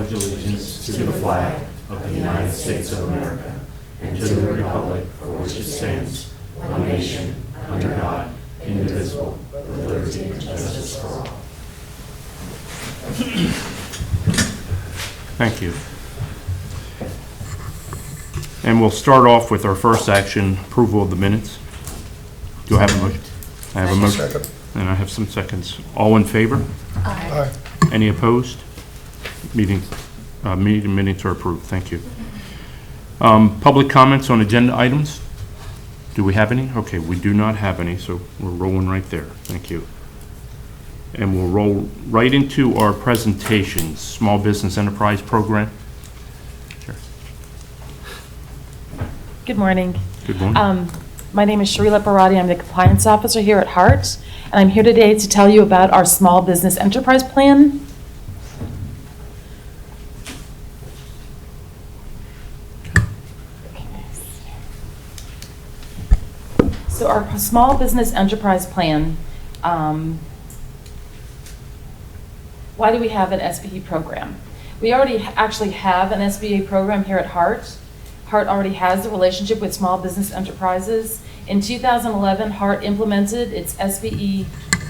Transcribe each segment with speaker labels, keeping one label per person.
Speaker 1: pledge allegiance to the flag of the United States of America and to the republic for which it stands, one nation, under God, indivisible, with liberty and justice for all.
Speaker 2: Thank you. And we'll start off with our first action, approval of the minutes. Do I have a motion? I have a motion.
Speaker 3: Second.
Speaker 2: And I have some seconds. All in favor?
Speaker 3: Aye.
Speaker 2: Any opposed? Meeting minutes are approved. Thank you. Public comments on agenda items? Do we have any? Okay, we do not have any, so we're rolling right there. Thank you. And we'll roll right into our presentations, Small Business Enterprise Program. Sure.
Speaker 4: Good morning.
Speaker 2: Good morning.
Speaker 4: My name is Sharila Barati. I'm the Compliance Officer here at HART, and I'm here today to tell you about our Small Business Enterprise Plan. So our Small Business Enterprise Plan, why do we have an SBE program? We already actually have an SBE program here at HART. HART already has a relationship with small business enterprises. In 2011, HART implemented its SBE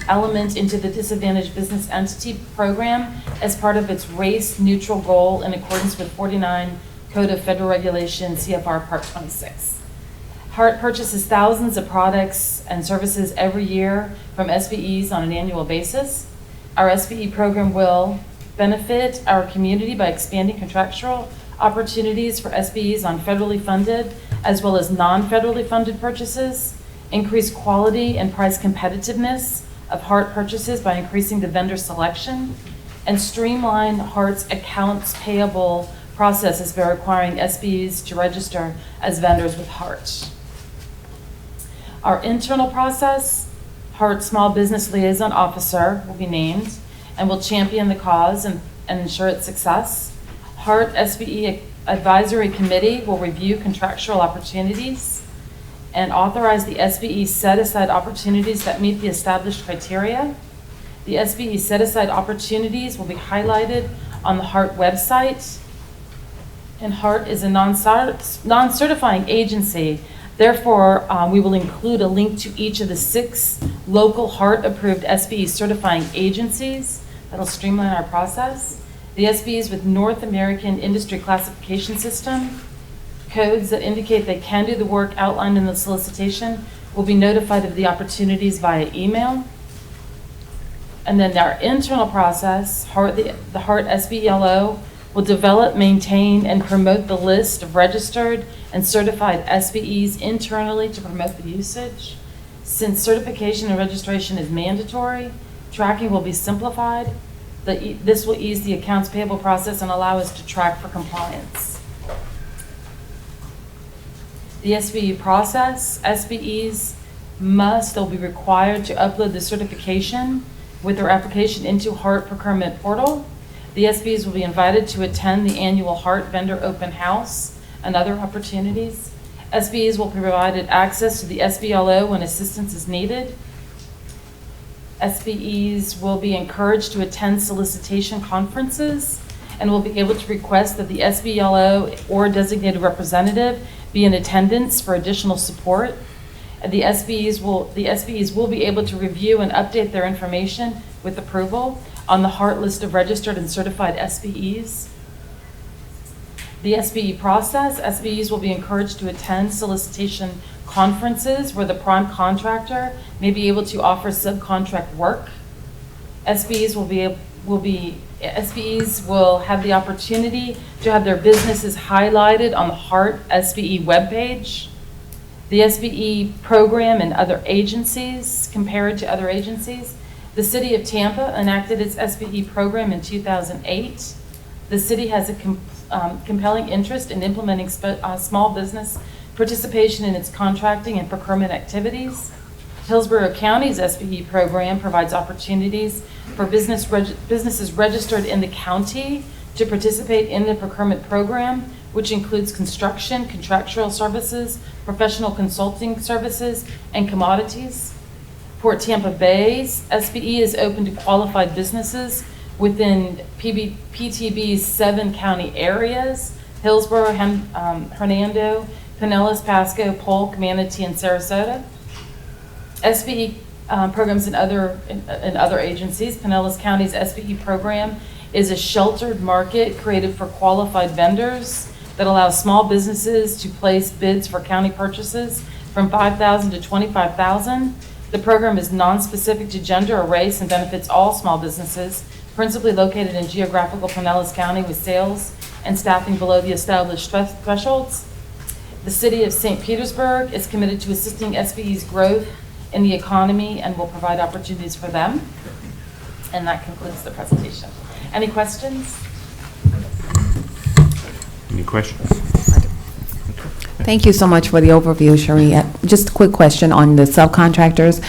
Speaker 4: element into the Disadvantaged Business Entity Program as part of its race-neutral goal in accordance with 49 Code of Federal Regulations, CFR Part 26. HART purchases thousands of products and services every year from SBEs on an annual basis. Our SBE program will benefit our community by expanding contractual opportunities for SBEs on federally funded as well as non-federally funded purchases, increase quality and price competitiveness of HART purchases by increasing the vendor selection, and streamline HART's accounts payable processes by requiring SBEs to register as vendors with HART. Our internal process, HART Small Business Liaison Officer will be named and will champion the cause and ensure its success. HART SBE Advisory Committee will review contractual opportunities and authorize the SBE set-aside opportunities that meet the established criteria. The SBE set-aside opportunities will be highlighted on the HART website. And HART is a non-certifying agency. Therefore, we will include a link to each of the 6 local HART-approved SBE certifying agencies. That'll streamline our process. The SBEs with North American Industry Classification System codes that indicate they can do the work outlined in the solicitation will be notified of the opportunities via email. And then our internal process, the HART SBELO will develop, maintain, and promote the list of registered and certified SBEs internally to promote the usage. Since certification and registration is mandatory, tracking will be simplified. This will ease the accounts payable process and allow us to track for compliance. The SBE process, SBEs they'll be required to upload the certification with their application into HART Procurement Portal. The SBEs will be invited to attend the annual HART Vendor Open House and other opportunities. SBEs will be provided access to the SBLO when assistance is needed. SBEs will be encouraged to attend solicitation conferences and will be able to request that the SBLO or designated representative be in attendance for additional support. And the SBEs will be able to review and update their information with approval on the HART list of registered and certified SBEs. The SBE process, SBEs will be encouraged to attend solicitation conferences where the prime contractor may be able to offer subcontract work. SBEs will have the opportunity to have their businesses highlighted on the HART SBE webpage. The SBE program and other agencies, compared to other agencies. The City of Tampa enacted its SBE program in 2008. The city has a compelling interest in implementing small business participation in its contracting and procurement activities. Hillsborough County's SBE program provides opportunities for businesses registered in the county to participate in the procurement program, which includes construction, contractual services, professional consulting services, and commodities. Port Tampa Bay's SBE is open to qualified businesses within PTB's 7 county areas: Hillsborough, Hernando, Pinellas, Pasco, Polk, Manatee, and Sarasota. SBE programs in other agencies. Pinellas County's SBE program is a sheltered market created for qualified vendors that allows small businesses to place bids for county purchases from $5,000 to $25,000. The program is non-specific to gender or race and benefits all small businesses, principally located in geographical Pinellas County with sales and staffing below the established thresholds. The City of St. Petersburg is committed to assisting SBE's growth in the economy and will provide opportunities for them. And that concludes the presentation. Any questions?
Speaker 2: Any questions?
Speaker 3: Thank you so much for the overview, Cherie. Just a quick question on the subcontractors.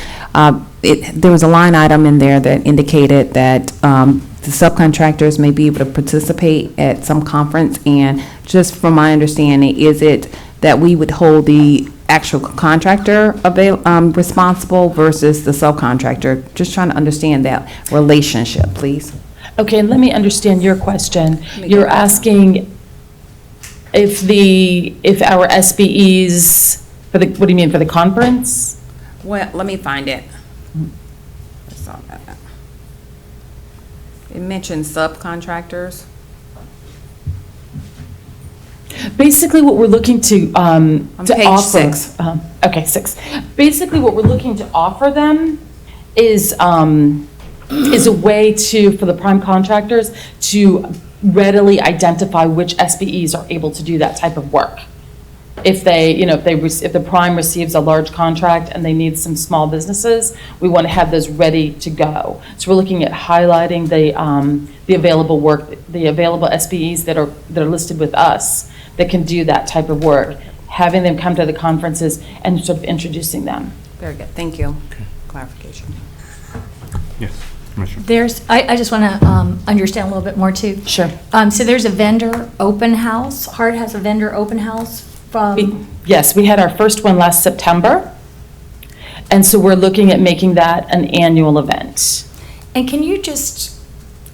Speaker 3: There was a line item in there that indicated that the subcontractors may be able to participate at some conference, and just from my understanding, is it that we would hold the actual contractor responsible versus the subcontractor? Just trying to understand that relationship, please.
Speaker 4: Okay, let me understand your question. You're asking if our SBEs, what do you mean, for the conference?
Speaker 3: Well, let me find it. It mentions subcontractors.
Speaker 4: Basically, what we're looking to
Speaker 3: page
Speaker 4: offer.
Speaker 3: 6.
Speaker 4: Okay, 6. Basically, what we're looking to offer them is a way for the prime contractors to readily identify which SBEs are able to do that type of work. If if the prime receives a large contract and they need some small businesses, we want to have those ready to go. So we're looking at highlighting the available work, the available SBEs that are listed with us that can do that type of work, having them come to the conferences and sort of introducing them.
Speaker 3: Very good. Thank you. Clarification.
Speaker 2: Yes, Commissioner.
Speaker 5: I just want to understand a little bit more too.
Speaker 4: Sure.
Speaker 5: So there's a vendor open house. HART has a vendor open house from.
Speaker 4: Yes, we had our first one last September. And so we're looking at making that an annual event.
Speaker 5: And can you just,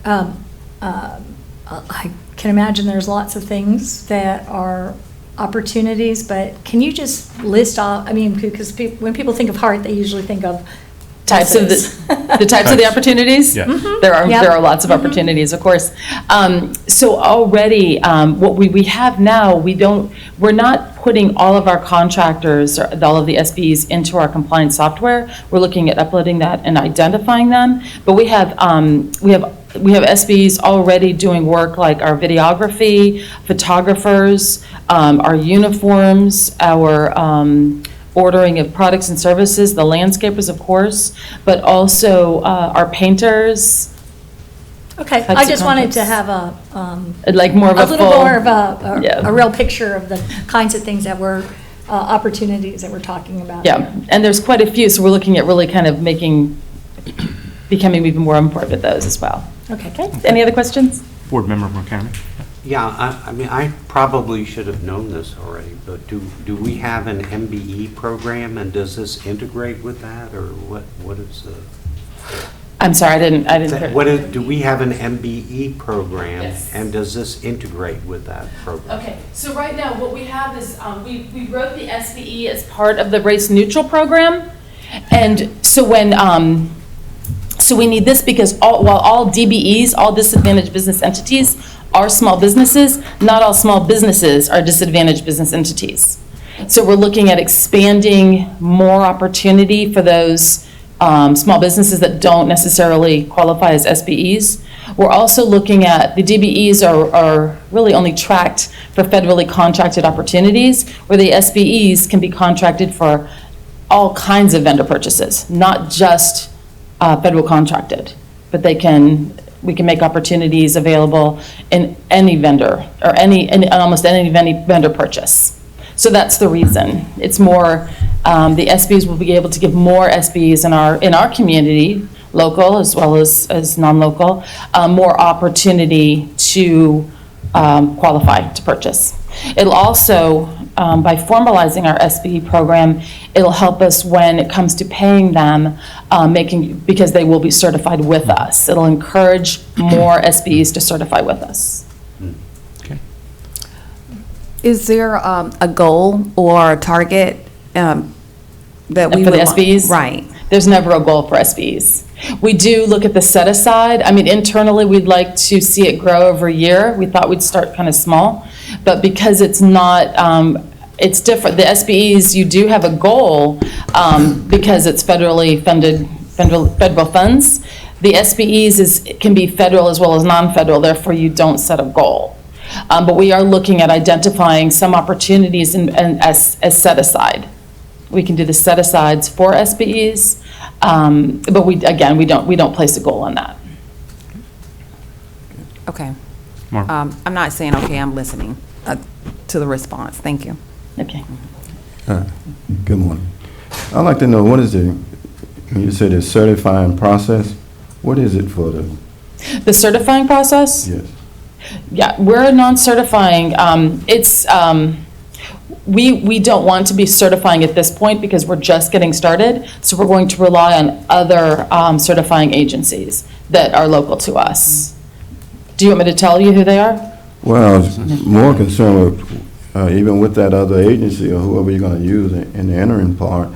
Speaker 5: I can imagine there's lots of things that are opportunities, but can you just list off, because when people think of HART, they usually think of
Speaker 4: Types of the types of the opportunities?
Speaker 2: Yeah.
Speaker 5: Mm-hmm.
Speaker 4: There are lots of opportunities, of course. So already, what we have now, we're not putting all of our contractors, or all of the SBEs into our compliance software. We're looking at uploading that and identifying them. But we have SBEs already doing work like our videography, photographers, our uniforms, our ordering of products and services, the landscapers, of course, but also our painters.
Speaker 5: Okay,
Speaker 4: Types
Speaker 5: I
Speaker 4: of
Speaker 5: just wanted to
Speaker 4: contracts.
Speaker 5: have
Speaker 4: Like more of a
Speaker 5: little
Speaker 4: full-
Speaker 5: more of
Speaker 4: Yeah.
Speaker 5: a real picture of the kinds of things that we're, opportunities that we're talking about.
Speaker 4: Yeah, and there's quite a few, so we're looking at really kind of becoming even more important with those as well.
Speaker 5: Okay.
Speaker 4: Any other questions?
Speaker 2: Board Member McCamey.
Speaker 1: Yeah, I probably should have known this already, but do we have an MBE program, and does this integrate with that, or what is the?
Speaker 4: I'm sorry, I didn't hear.
Speaker 1: Do we have an MBE program?
Speaker 4: Yes.
Speaker 1: And does this integrate with that program?
Speaker 4: Okay, so right now, what we have is, we wrote the SBE as part of the race neutral program. And so so we need this because while all DBEs, all disadvantaged business entities, are small businesses, not all small businesses are disadvantaged business entities. So we're looking at expanding more opportunity for those small businesses that don't necessarily qualify as SBEs. We're also looking at, the DBEs are really only tracked for federally contracted opportunities, where the SBEs can be contracted for all kinds of vendor purchases, not just federal contracted, but we can make opportunities available in any vendor, or almost any vendor purchase. So that's the reason. It's more, the SBEs will be able to give more SBEs in our community, local as well as non-local, more opportunity to qualify to purchase. It'll also by formalizing our SBE program, it'll help us when it comes to paying them, because they will be certified with us. It'll encourage more SBEs to certify with us.
Speaker 2: Okay.
Speaker 3: Is there a goal or a target that we
Speaker 4: For the
Speaker 3: would want-
Speaker 4: SBEs?
Speaker 3: Right.
Speaker 4: There's never a goal for SBEs. We do look at the set aside. I mean, internally, we'd like to see it grow over a year. We thought we'd start kind of small, but because it's not, it's different. The SBEs, you do have a goal because it's federally funded, federal funds. The SBEs can be federal as well as non-federal, therefore you don't set a goal. But we are looking at identifying some opportunities as set aside. We can do the set-asides for SBEs, but we don't place a goal on that.
Speaker 3: Okay.
Speaker 2: Mark?
Speaker 3: I'm not saying, okay, I'm listening to the response. Thank you.
Speaker 4: Okay.
Speaker 6: Good morning. I'd like to know, what is when you say the certifying process, what is it for the,
Speaker 4: The certifying process?
Speaker 6: yes?
Speaker 4: Yeah, we're non-certifying. We don't want to be certifying at this point because we're just getting started. So we're going to rely on other certifying agencies that are local to us. Do you want me to tell you who they are?
Speaker 6: Well, I was more concerned with, even with that other agency or whoever you're going to use in the interim part,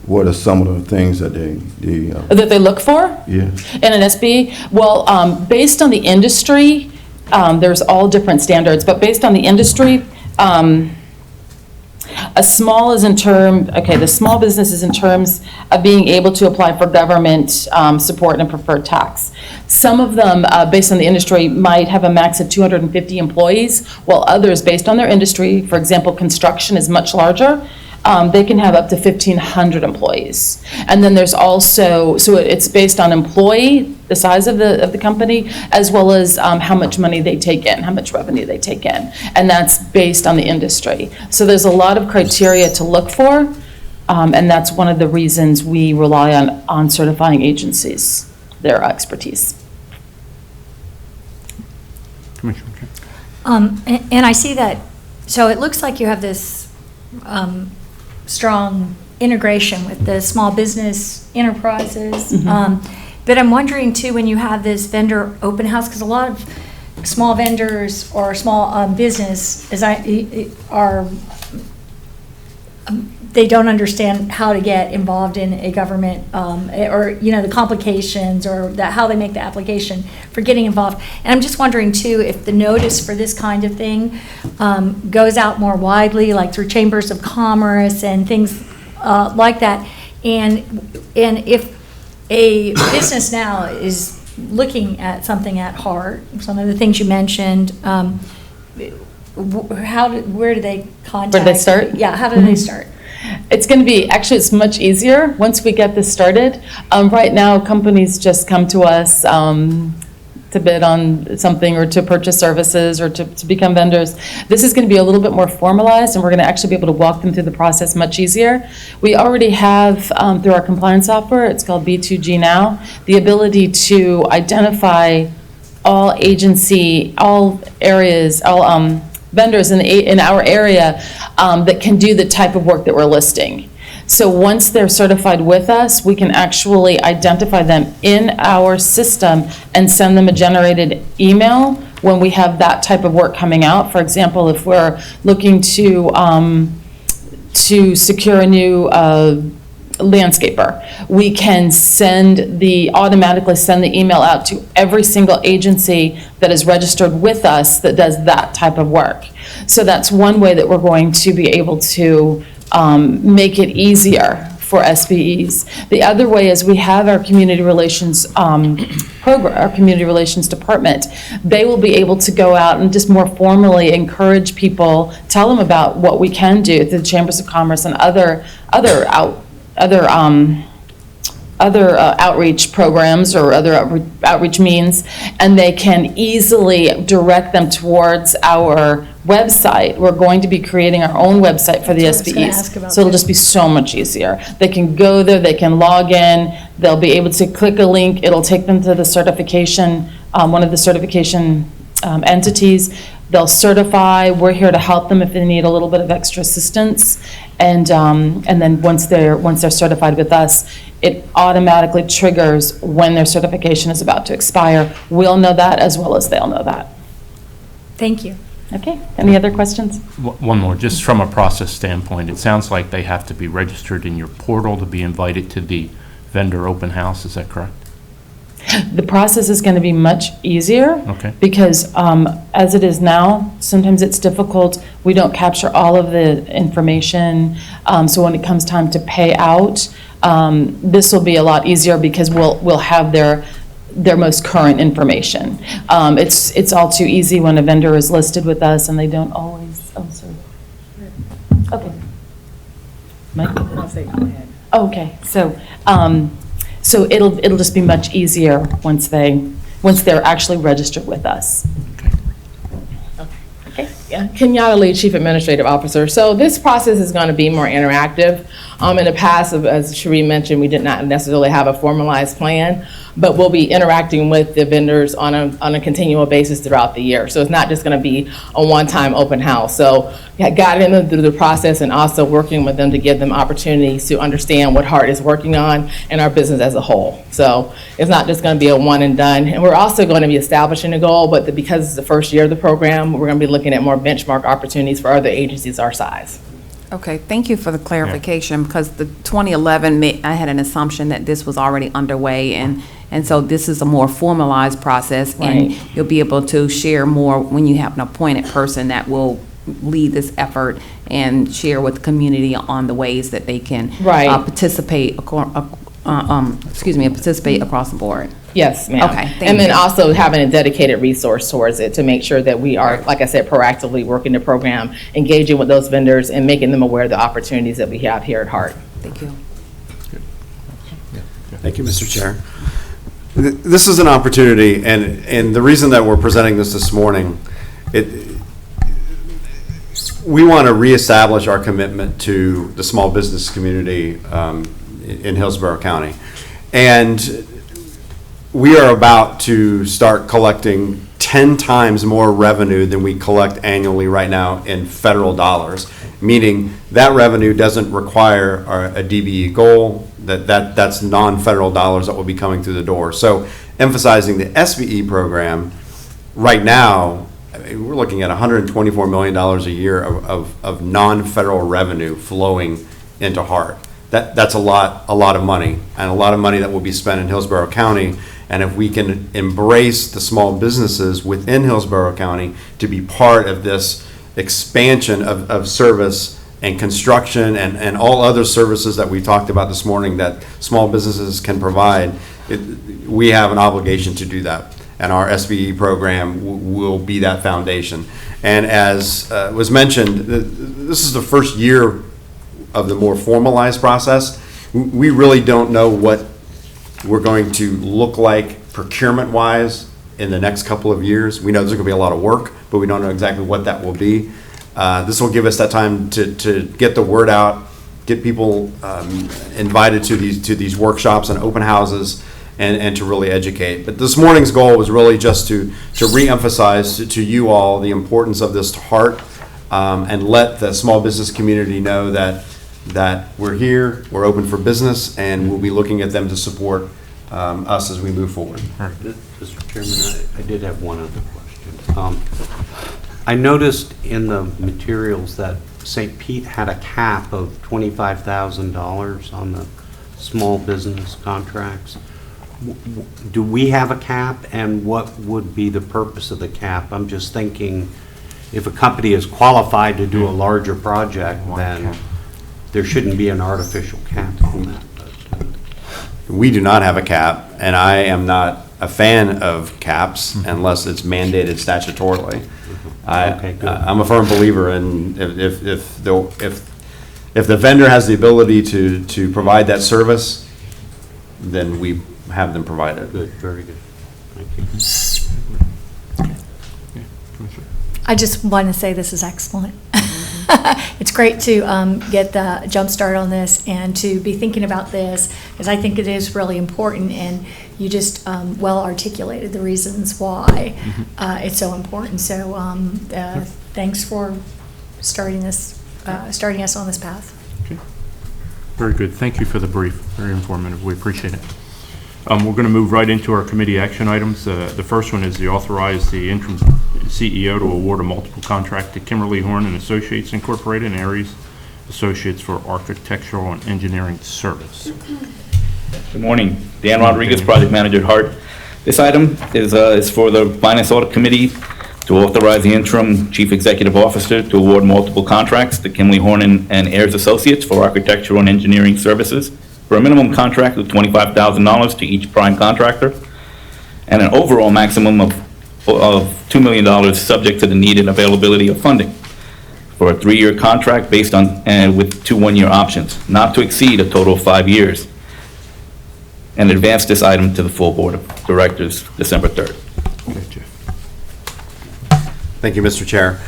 Speaker 6: what are some of the things that
Speaker 4: That they look for?
Speaker 6: yes?
Speaker 4: In an SBE? Well, based on the industry, there's all different standards, but based on the industry, the small business is in terms of being able to apply for government support and preferred tax. Some of them, based on the industry, might have a max of 250 employees, while others, based on their industry, for example, construction is much larger, they can have up to 1,500 employees. And then there's also, so it's based on employee, the size of the company, as well as how much money they take in, how much revenue they take in. And that's based on the industry. So there's a lot of criteria to look for, and that's one of the reasons we rely on certifying agencies, their expertise.
Speaker 2: Commissioner, okay.
Speaker 5: And I see that, so it looks like you have this strong integration with the small business enterprises. But I'm wondering too, when you have this vendor open house, because a lot of small vendors or small business they don't understand how to get involved in a government, or, the complications or how they make the application for getting involved. And I'm just wondering too, if the notice for this kind of thing goes out more widely, like through chambers of commerce and things like that. And if a business now is looking at something at HART, some of the things you mentioned, where do they contact?
Speaker 4: Where do they start?
Speaker 5: Yeah, how do they start?
Speaker 4: It's going to be, actually, it's much easier once we get this started. Right now, companies just come to us to bid on something or to purchase services or to become vendors. This is going to be a little bit more formalized, and we're going to actually be able to walk them through the process much easier. We already have, through our compliance software, it's called B2G Now, the ability to identify all areas, all vendors in our area that can do the type of work that we're listing. So once they're certified with us, we can actually identify them in our system and send them a generated email when we have that type of work coming out. For example, if we're looking to secure a new landscaper, we can automatically send the email out to every single agency that is registered with us that does that type of work. So that's one way that we're going to be able to make it easier for SBEs. The other way is we have our community relations program, our community relations department. They will be able to go out and just more formally encourage people, tell them about what we can do through the chambers of commerce and other outreach programs or other outreach means, and they can easily direct them towards our website. We're going to be creating our own website for the
Speaker 5: That's what I was gonna ask
Speaker 4: SBEs.
Speaker 5: about
Speaker 4: So it'll
Speaker 5: that.
Speaker 4: just be so much easier. They can go there, they can log in, they'll be able to click a link, it'll take them to the certification, one of the certification entities. They'll certify. We're here to help them if they need a little bit of extra assistance. And then once they're certified with us, it automatically triggers when their certification is about to expire. We'll know that as well as they'll know that.
Speaker 5: Thank you.
Speaker 4: Okay, any other questions?
Speaker 2: One more, just from a process standpoint, it sounds like they have to be registered in your portal to be invited to the vendor open house, is that correct?
Speaker 4: The process is going to be much easier.
Speaker 2: Okay.
Speaker 4: Because as it is now, sometimes it's difficult. We don't capture all of the information. So when it comes time to pay out, this will be a lot easier because we'll have their most current information. It's all too easy when a vendor is listed with us and they don't always, oh, sorry. Okay. Mike?
Speaker 7: I'll say go ahead.
Speaker 4: Oh, okay, so it'll just be much easier once they're actually registered with us. Okay.
Speaker 7: Yeah, Kenyatta Lee, Chief Administrative Officer. So this process is going to be more interactive. In the past, as Cherie mentioned, we did not necessarily have a formalized plan, but we'll be interacting with the vendors on a continual basis throughout the year. So it's not just going to be a one-time open house. So guiding them through the process and also working with them to give them opportunities to understand what HART is working on and our business as a whole. So it's not just going to be a one and done. And we're also going to be establishing a goal, but because it's the first year of the program, we're going to be looking at more benchmark opportunities for other agencies our size.
Speaker 3: Okay, thank you for the clarification, because the 2011, I had an assumption that this was already underway, and so this is a more formalized process, and
Speaker 4: Right.
Speaker 3: you'll be able to share more when you have an appointed person that will lead this effort and share with the community on the ways that they can
Speaker 7: Right.
Speaker 3: participate across the board.
Speaker 7: Yes, ma'am.
Speaker 3: Okay, thank
Speaker 7: And then
Speaker 3: you.
Speaker 7: also having a dedicated resource towards it to make sure that we are, like I said, proactively working the program, engaging with those vendors and making them aware of the opportunities that we have here at HART.
Speaker 3: Thank you.
Speaker 8: Thank you, Mr. Chair. This is an opportunity, and the reason that we're presenting this morning, we want to reestablish our commitment to the small business community in Hillsborough County. And we are about to start collecting 10 times more revenue than we collect annually right now in federal dollars, meaning that revenue doesn't require a DBE goal, that's non-federal dollars that will be coming through the door. So emphasizing the SBE program, right now, I mean, we're looking at $124 million a year of non-federal revenue flowing into HART. That's a lot of money, and a lot of money that will be spent in Hillsborough County. And if we can embrace the small businesses within Hillsborough County to be part of this expansion of service and construction and all other services that we talked about this morning that small businesses can provide, we have an obligation to do that. And our SBE program will be that foundation. And as was mentioned, this is the first year of the more formalized process. We really don't know what we're going to look like procurement-wise in the next couple of years. We know there's going to be a lot of work, but we don't know exactly what that will be. This will give us that time to get the word out, get people invited to these workshops and open houses, and to really educate. But this morning's goal was really just to reemphasize to you all the importance of this to HART, and let the small business community know that we're here, we're open for business, and we'll be looking at them to support us as we move forward.
Speaker 9: Mr. Chairman, I did have one other question. I noticed in the materials that St. Pete had a cap of $25,000 on the small business contracts. Do we have a cap, and what would be the purpose of the cap? I'm just thinking, if a company is qualified to do a larger project, then there shouldn't be an artificial cap on that.
Speaker 8: We do not have a cap, and I am not a fan of caps unless it's mandated statutorily.
Speaker 9: Okay, good.
Speaker 8: I'm a firm believer in if the vendor has the ability to provide that service, then we have them provide it.
Speaker 9: Good, very good. Thank you.
Speaker 5: I just want to say this is excellent. It's great to get the jump start on this and to be thinking about this, because I think it is really important, and you just well articulated the reasons why it's so important. So thanks for starting us on this path.
Speaker 2: Okay. Very good. Thank you for the brief. Very informative. We appreciate it. We're going to move right into our committee action items. The first one is to authorize the interim CEO to award a multiple contract to Kimberly Horn and Associates Incorporated and Aries Associates for architectural and engineering service.
Speaker 10: Good morning. Dan Rodriguez, Project Manager at HART. This item is for the Finance Audit Committee to authorize the interim Chief Executive Officer to award multiple contracts to Kimberly Horn and Ayers Associates for architectural and engineering services for a minimum contract of $25,000 to each prime contractor and an overall maximum of $2 million subject to the need and availability of funding for a 3-year contract based on with 2 one-year options, not to exceed a total of 5 years, and advance this item to the full Board of Directors December 3rd.
Speaker 2: Okay, Jeff.
Speaker 8: Thank you, Mr. Chair.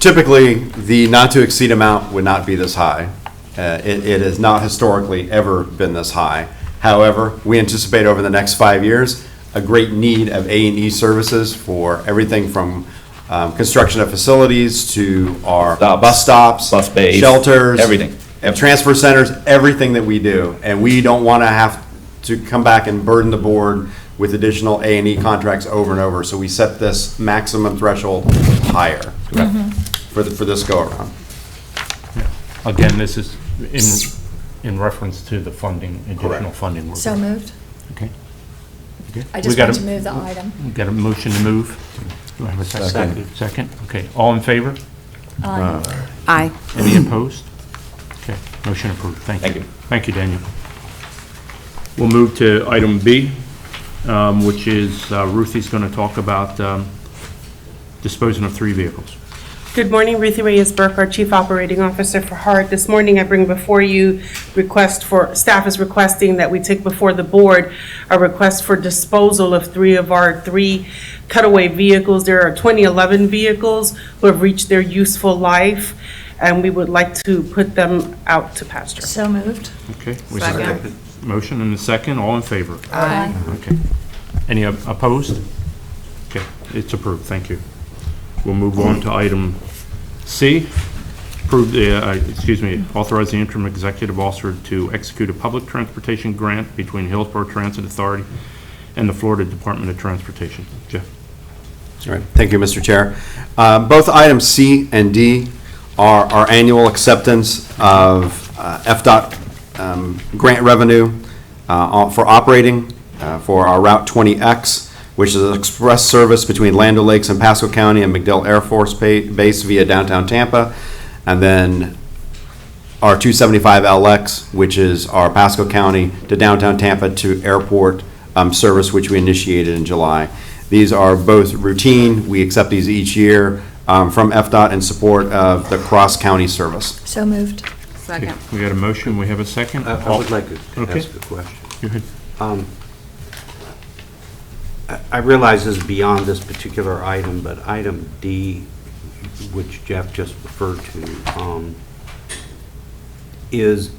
Speaker 8: Typically, the not-to-exceed amount would not be this high. It has not historically ever been this high. However, we anticipate over the next 5 years a great need of A&E services for everything from construction of facilities to our bus stops,
Speaker 10: bus bays,
Speaker 8: shelters,
Speaker 10: everything.
Speaker 8: Transfer centers, everything that we do. And we don't want to have to come back and burden the board with additional A&E contracts over and over. So we set this maximum threshold higher for this go-around.
Speaker 2: Again, this is in reference to the funding, additional funding. we're
Speaker 5: So
Speaker 2: getting.
Speaker 5: moved.
Speaker 2: Okay. Okay.
Speaker 5: I just want to move the item.
Speaker 2: We got a motion to move. Do I have a second? Second. Okay. All in favor?
Speaker 3: Aye.
Speaker 2: Any opposed? Okay. Motion approved. Thank you.
Speaker 10: Thank you.
Speaker 2: Thank you, Daniel. We'll move to item B, which is Ruthie's going to talk about disposing of 3 vehicles.
Speaker 11: Good morning, Ruthie Reyes-Burke, our Chief Operating Officer for HART. This morning I bring before you staff is requesting that we take before the board a request for disposal of 3 of our 3 cutaway vehicles. There are 2011 vehicles who have reached their useful life, and we would like to put them out to pasture.
Speaker 5: So moved.
Speaker 2: Okay. We have a motion and a second. All in favor?
Speaker 5: Aye.
Speaker 2: Okay. Any opposed? Okay. It's approved. Thank you. We'll move on to item C. Authorize the interim executive officer to execute a public transportation grant between Hillsborough Transit Authority and the Florida Department of Transportation. Jeff.
Speaker 8: All right. Thank you, Mr. Chair. Both items C and D are our annual acceptance of FDOT grant revenue for operating for our Route 20X, which is an express service between Land O'Lakes and Pasco County and MacDill Air Force Base via downtown Tampa, and then our 275LX, which is our Pasco County to downtown Tampa to airport service, which we initiated in July. These are both routine. We accept these each year from FDOT in support of the cross-county service.
Speaker 5: So moved.
Speaker 3: Second.
Speaker 2: We got a motion. We have a second.
Speaker 9: I would like to
Speaker 2: Okay.
Speaker 9: ask a question.
Speaker 2: Go ahead.
Speaker 9: I realize this is beyond this particular item, but item D, which Jeff just referred to, is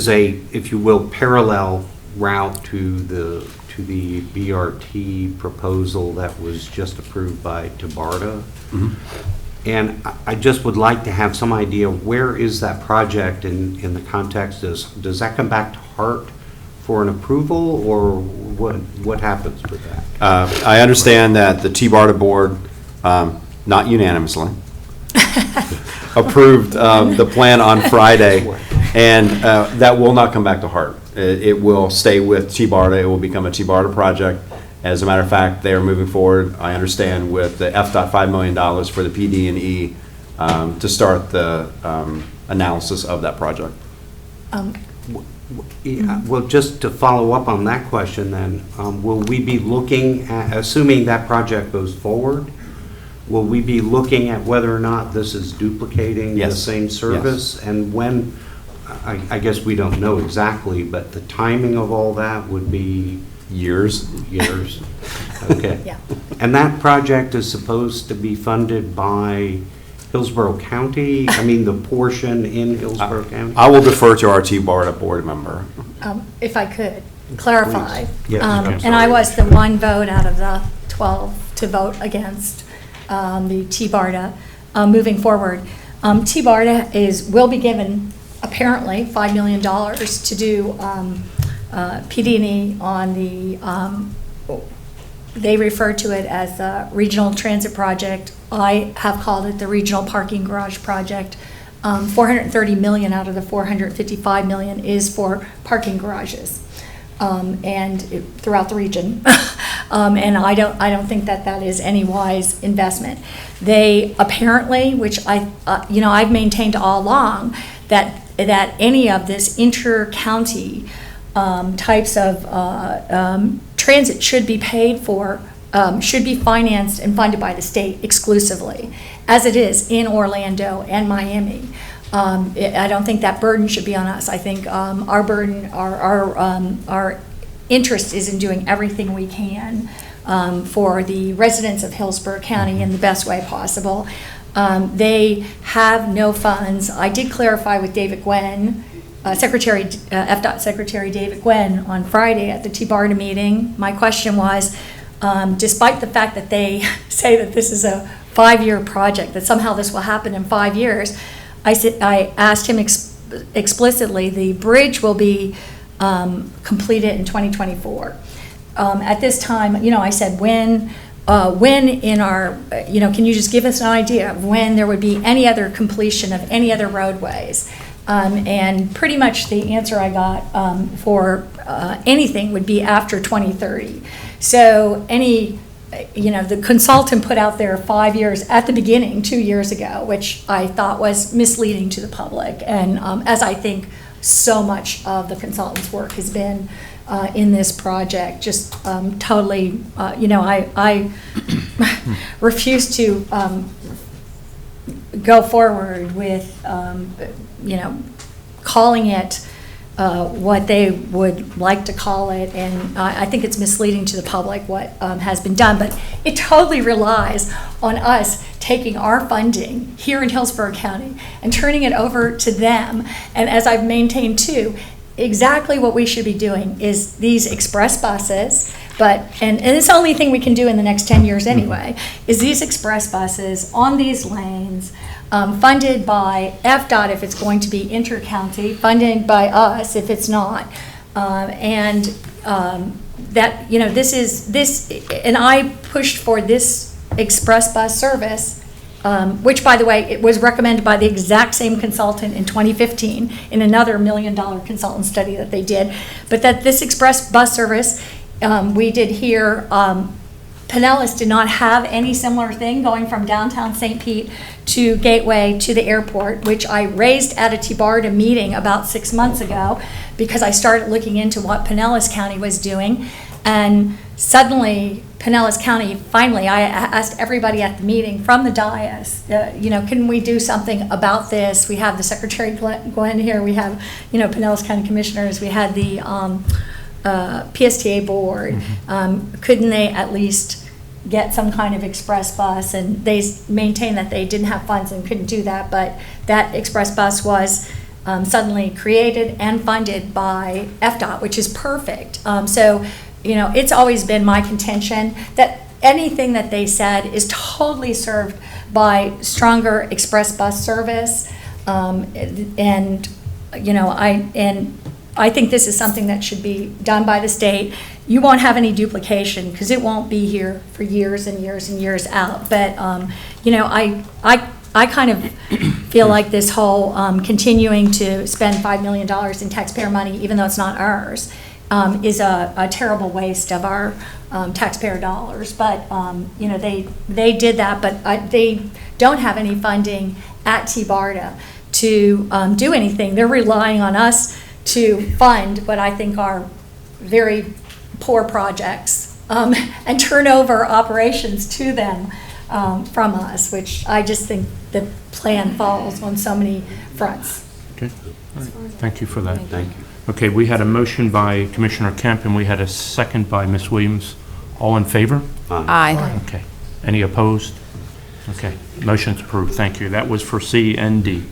Speaker 9: a, if you will, parallel route to the BRT proposal that was just approved by TBARTA. And I just would like to have some idea, where is that project in the context? Does that come back to HART for an approval, or what happens with that?
Speaker 8: I understand that the TBARTA board, not unanimously, approved the plan on Friday, and that will not come back to HART. It will stay with TBARTA. It will become a TBARTA project. As a matter of fact, they are moving forward, I understand, with the FDOT $5 million for the PD&E to start the analysis of that project.
Speaker 9: Well, just to follow up on that question then, will we be looking at, assuming that project goes forward, will we be looking at whether or not this is duplicating the
Speaker 8: Yes.
Speaker 9: same service? And when, I guess we don't know exactly, but the timing of all that would be
Speaker 8: Years.
Speaker 9: Okay.
Speaker 5: Yeah.
Speaker 9: And that project is supposed to be funded by Hillsborough County? I mean, the portion in Hillsborough County?
Speaker 8: I will defer to our T-BARTA board member.
Speaker 5: If I could clarify.
Speaker 9: Yes, I'm
Speaker 5: And I was the one vote out of the 12 to vote against the T-BARTA moving forward. T-BARTA will be given, apparently, $5 million to do PD&E on the, they refer to it as the Regional Transit Project. I have called it the Regional Parking Garage Project. 430 million out of the 455 million is for parking garages, throughout the region. And I don't think that is any wise investment. They apparently, which I've maintained all along, that any of this inter-county types of transit should be paid for, should be financed and funded by the state exclusively, as it is in Orlando and Miami. I don't think that burden should be on us. I think our burden, our interest is in doing everything we can for the residents of Hillsborough County in the best way possible. They have no funds. I did clarify with David Gwynn, FDOT Secretary David Gwynn, on Friday at the T-BARTA meeting. My question was, despite the fact that they say that this is a 5-year project, that somehow this will happen in 5 years, I asked him explicitly, the bridge will be completed in 2024. At this time, I said, when in our, can you just give us an idea of when there would be any other completion of any other roadways? And pretty much the answer I got for anything would be after 2030. So the consultant put out there 5 years at the beginning, 2 years ago, which I thought was misleading to the public. And as I think so much of the consultant's work has been in this project, just totally, I refuse to go forward with, calling it what they would like to call it, and I think it's misleading to the public what has been done, but it totally relies on us taking our funding here in Hillsborough County and turning it over to them. And as I've maintained too, exactly what we should be doing is these express buses, and it's the only thing we can do in the next 10 years anyway, is these express buses on these lanes, funded by FDOT if it's going to be inter-county, funded by us if it's not. And I pushed for this express bus service, which, by the way, it was recommended by the exact same consultant in 2015 in another $1 million consultant study that they did, but that this express bus service, we did here, Pinellas did not have any similar thing going from downtown St. Pete to Gateway to the airport, which I raised at a T-BARTA meeting about 6 months ago because I started looking into what Pinellas County was doing. And suddenly, Pinellas County, finally, I asked everybody at the meeting from the dais, can we do something about this? We have the Secretary Glenn here, we have, Pinellas County Commissioners, we had the PSTA board. Couldn't they at least get some kind of express bus? And they maintained that they didn't have funds and couldn't do that, but that express bus was suddenly created and funded by FDOT, which is perfect. It's always been my contention that anything that they said is totally served by stronger express bus service. I think this is something that should be done by the state. You won't have any duplication because it won't be here for years and years and years out. But, I kind of feel like this whole continuing to spend $5 million in taxpayer money, even though it's not ours, is a terrible waste of our taxpayer dollars. But, they did that, but they don't have any funding at T-BARTA to do anything. They're relying on us to fund what I think are very poor projects and turn over operations to them from us, which I just think the plan falls on so many fronts.
Speaker 2: Okay, all right. Thank you for that.
Speaker 9: Thank you.
Speaker 2: Okay, we had a motion by Commissioner Kemp and we had a second by Ms. Williams All in favor?
Speaker 3: Aye.
Speaker 2: Okay. Any opposed? Okay. Motion's approved. Thank you. That was for C and D.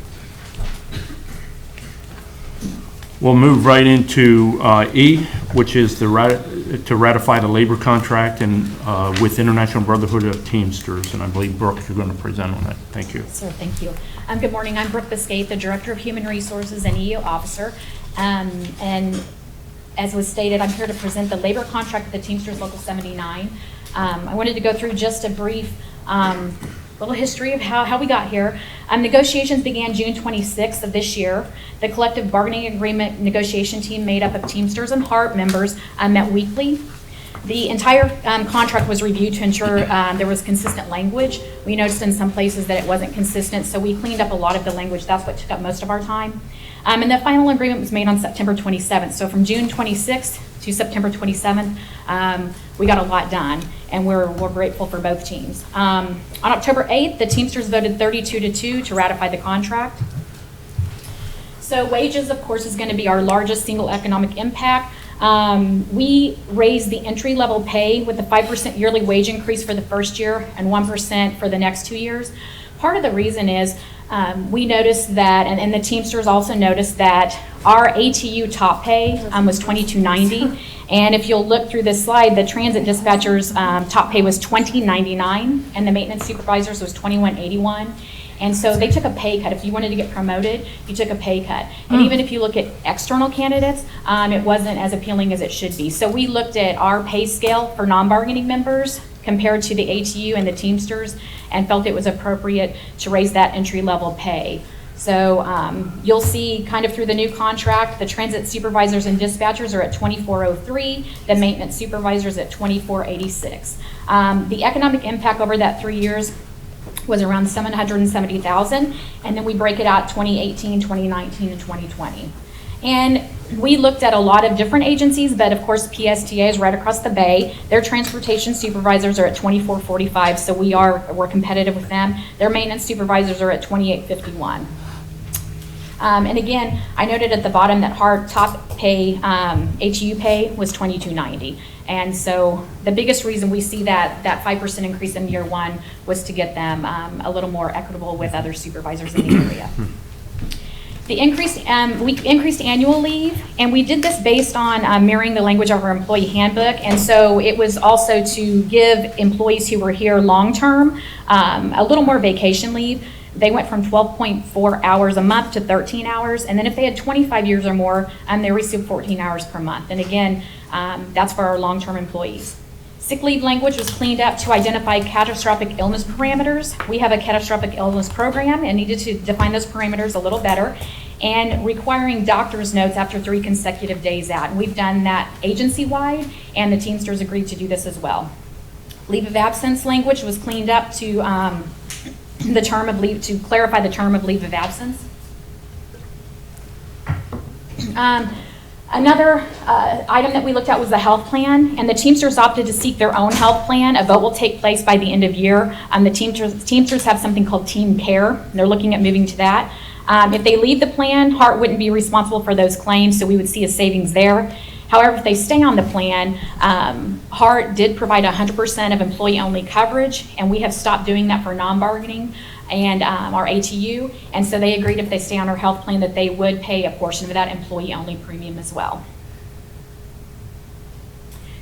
Speaker 2: We'll move right into E, which is to ratify the labor contract and with International Brotherhood of Teamsters. And I believe, Brooke, you're going to present on that. Thank you.
Speaker 12: Sir, thank you. Good morning. I'm Brooke Biscate, the Director of Human Resources and EEO Officer. And as was stated, I'm here to present the labor contract with the Teamsters Local 79. I wanted to go through just a brief little history of how we got here. Negotiations began June 26th of this year. The collective bargaining agreement negotiation team made up of Teamsters and HART members met weekly. The entire contract was reviewed to ensure there was consistent language. We noticed in some places that it wasn't consistent, so we cleaned up a lot of the language. That's what took up most of our time. And the final agreement was made on September 27th. So from June 26th to September 27th, we got a lot done, and we're grateful for both teams. On October 8th, the Teamsters voted 32-2 to ratify the contract. So wages, of course, is going to be our largest single economic impact. We raised the entry-level pay with a 5% yearly wage increase for the first year and 1% for the next 2 years. Part of the reason is we noticed that, and the Teamsters also noticed that our ATU top pay was $22.90. And if you'll look through this slide, the transit dispatchers' top pay was $20.99, and the maintenance supervisors was $21.81. And so they took a pay cut. If you wanted to get promoted, you took a pay cut. And even if you look at external candidates, it wasn't as appealing as it should be. So we looked at our pay scale for non-bargaining members compared to the ATU and the Teamsters and felt it was appropriate to raise that entry-level pay. So you'll see kind of through the new contract, the transit supervisors and dispatchers are at $24.03, the maintenance supervisors at $24.86. The economic impact over that 3 years was around $770,000, and then we break it out 2018, 2019, and 2020. And we looked at a lot of different agencies, but of course PSTA is right across the bay. Their transportation supervisors are at $24.45, so we're competitive with them. Their maintenance supervisors are at $28.51. And again, I noted at the bottom that HART top pay, HU pay was $22.90. And so the biggest reason we see that 5% increase in year one was to get them a little more equitable with other supervisors in the area. The increased, we increased annual leave, and we did this based on mirroring the language of our employee handbook. And so it was also to give employees who were here long-term a little more vacation leave. They went from 12.4 hours a month to 13 hours. And then if they had 25 years or more, they received 14 hours per month. And again, that's for our long-term employees. Sick leave language was cleaned up to identify catastrophic illness parameters. We have a catastrophic illness program and needed to define those parameters a little better, and requiring doctor's notes after 3 consecutive days out. And we've done that agency-wide, and the Teamsters agreed to do this as well. Leave of absence language was cleaned up to the term of leave, to clarify the term of leave of absence. Another item that we looked at was the health plan, and the Teamsters opted to seek their own health plan. A vote will take place by the end of year. The Teamsters have something called Team Care. They're looking at moving to that. If they leave the plan, HART wouldn't be responsible for those claims, so we would see a savings there. However, if they stay on the plan, HART did provide 100% of employee-only coverage, and we have stopped doing that for non-bargaining and our ATU, and so they agreed if they stay on our health plan that they would pay a portion of that employee-only premium as well.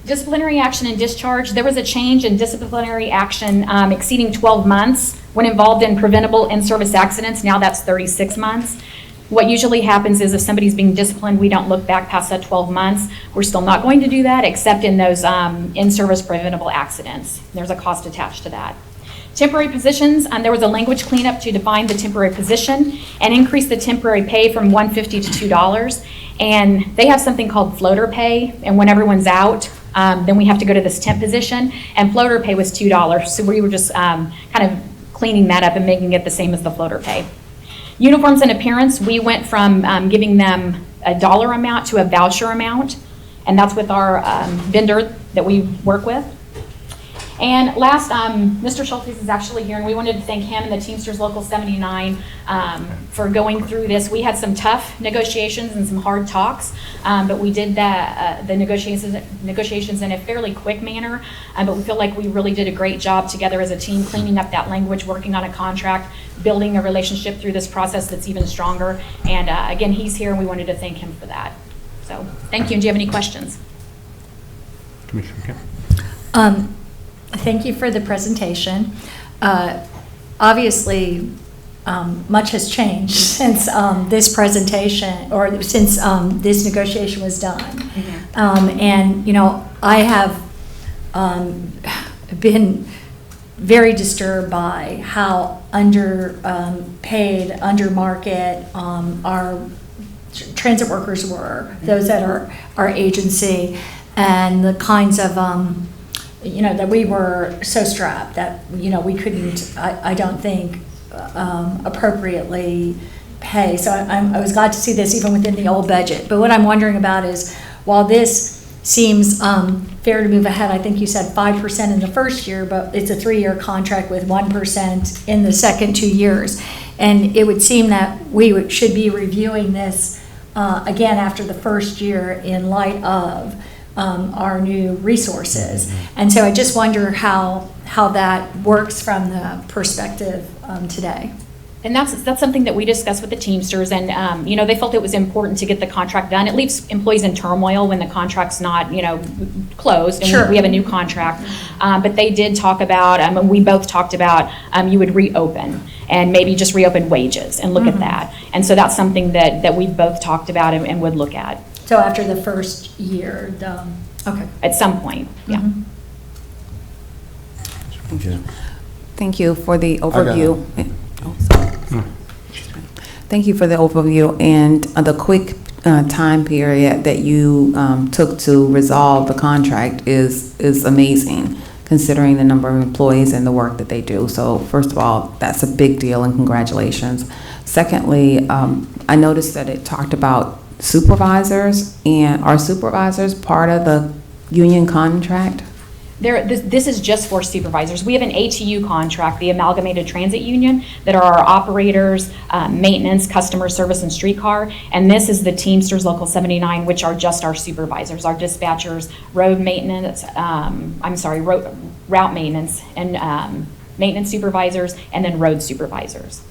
Speaker 12: Disciplinary action and discharge. There was a change in disciplinary action exceeding 12 months when involved in preventable in-service accidents. Now that's 36 months. What usually happens is if somebody's being disciplined, we don't look back past that 12 months. We're still not going to do that except in those in-service preventable accidents. There's a cost attached to that. Temporary positions, there was a language cleanup to define the temporary position and increase the temporary pay from $1.50 to $2. And they have something called floater pay, and when everyone's out, then we have to go to this temp position, and floater pay was $2. So we were just kind of cleaning that up and making it the same as the floater pay. Uniforms and appearance, we went from giving them a dollar amount to a voucher amount, and that's with our vendor that we work with. And last, Mr. Schultes is actually here, and we wanted to thank him and the Teamsters Local 79 for going through this. We had some tough negotiations and some hard talks, but we did the negotiations in a fairly quick manner. But we feel like we really did a great job together as a team, cleaning up that language, working on a contract, building a relationship through this process that's even stronger. And again, he's here, and we wanted to thank him for that. So thank you. And do you have any questions?
Speaker 2: Commissioner Kemp.
Speaker 5: Thank you for the presentation. Obviously, much has changed since this presentation, or since this negotiation was done. And, you know, I have been very disturbed by how underpaid, under market our transit workers were, those that are our agency, and the kinds of you know, that we were so strapped that, you know, we couldn't, I don't think, appropriately pay. So I was glad to see this even within the old budget. But what I'm wondering about is, while this seems fair to move ahead, I think you said 5% in the first year, but it's a 3-year contract with 1% in the second 2 years. And it would seem that we should be reviewing this again after the first year in light of our new resources. And so I just wonder how that works from the perspective today.
Speaker 12: And that's something that we discussed with the Teamsters, and you know, they felt it was important to get the contract done. It leaves employees in turmoil when the contract's not, you know, closed, and
Speaker 5: Sure.
Speaker 12: we have a new contract. But they did talk about, and we both talked about, you would reopen and maybe just reopen wages and look at that. And so that's something that we've both talked about and would look at.
Speaker 5: So after the first year, okay.
Speaker 12: At some point, yeah.
Speaker 6: Okay.
Speaker 3: Thank you for the overview. Oh, sorry. Thank you for the overview and the quick time period that you took to resolve the contract is amazing, considering the number of employees and the work that they do. So first of all, that's a big deal, and congratulations. Secondly, I noticed that it talked about supervisors, and are supervisors part of the union contract?
Speaker 12: This is just for supervisors. We have an ATU contract, the Amalgamated Transit Union, that are our operators, maintenance, customer service, and streetcar. And this is the Teamsters Local 79, which are just our supervisors, our dispatchers, road maintenance, route maintenance, and maintenance supervisors, and then road supervisors.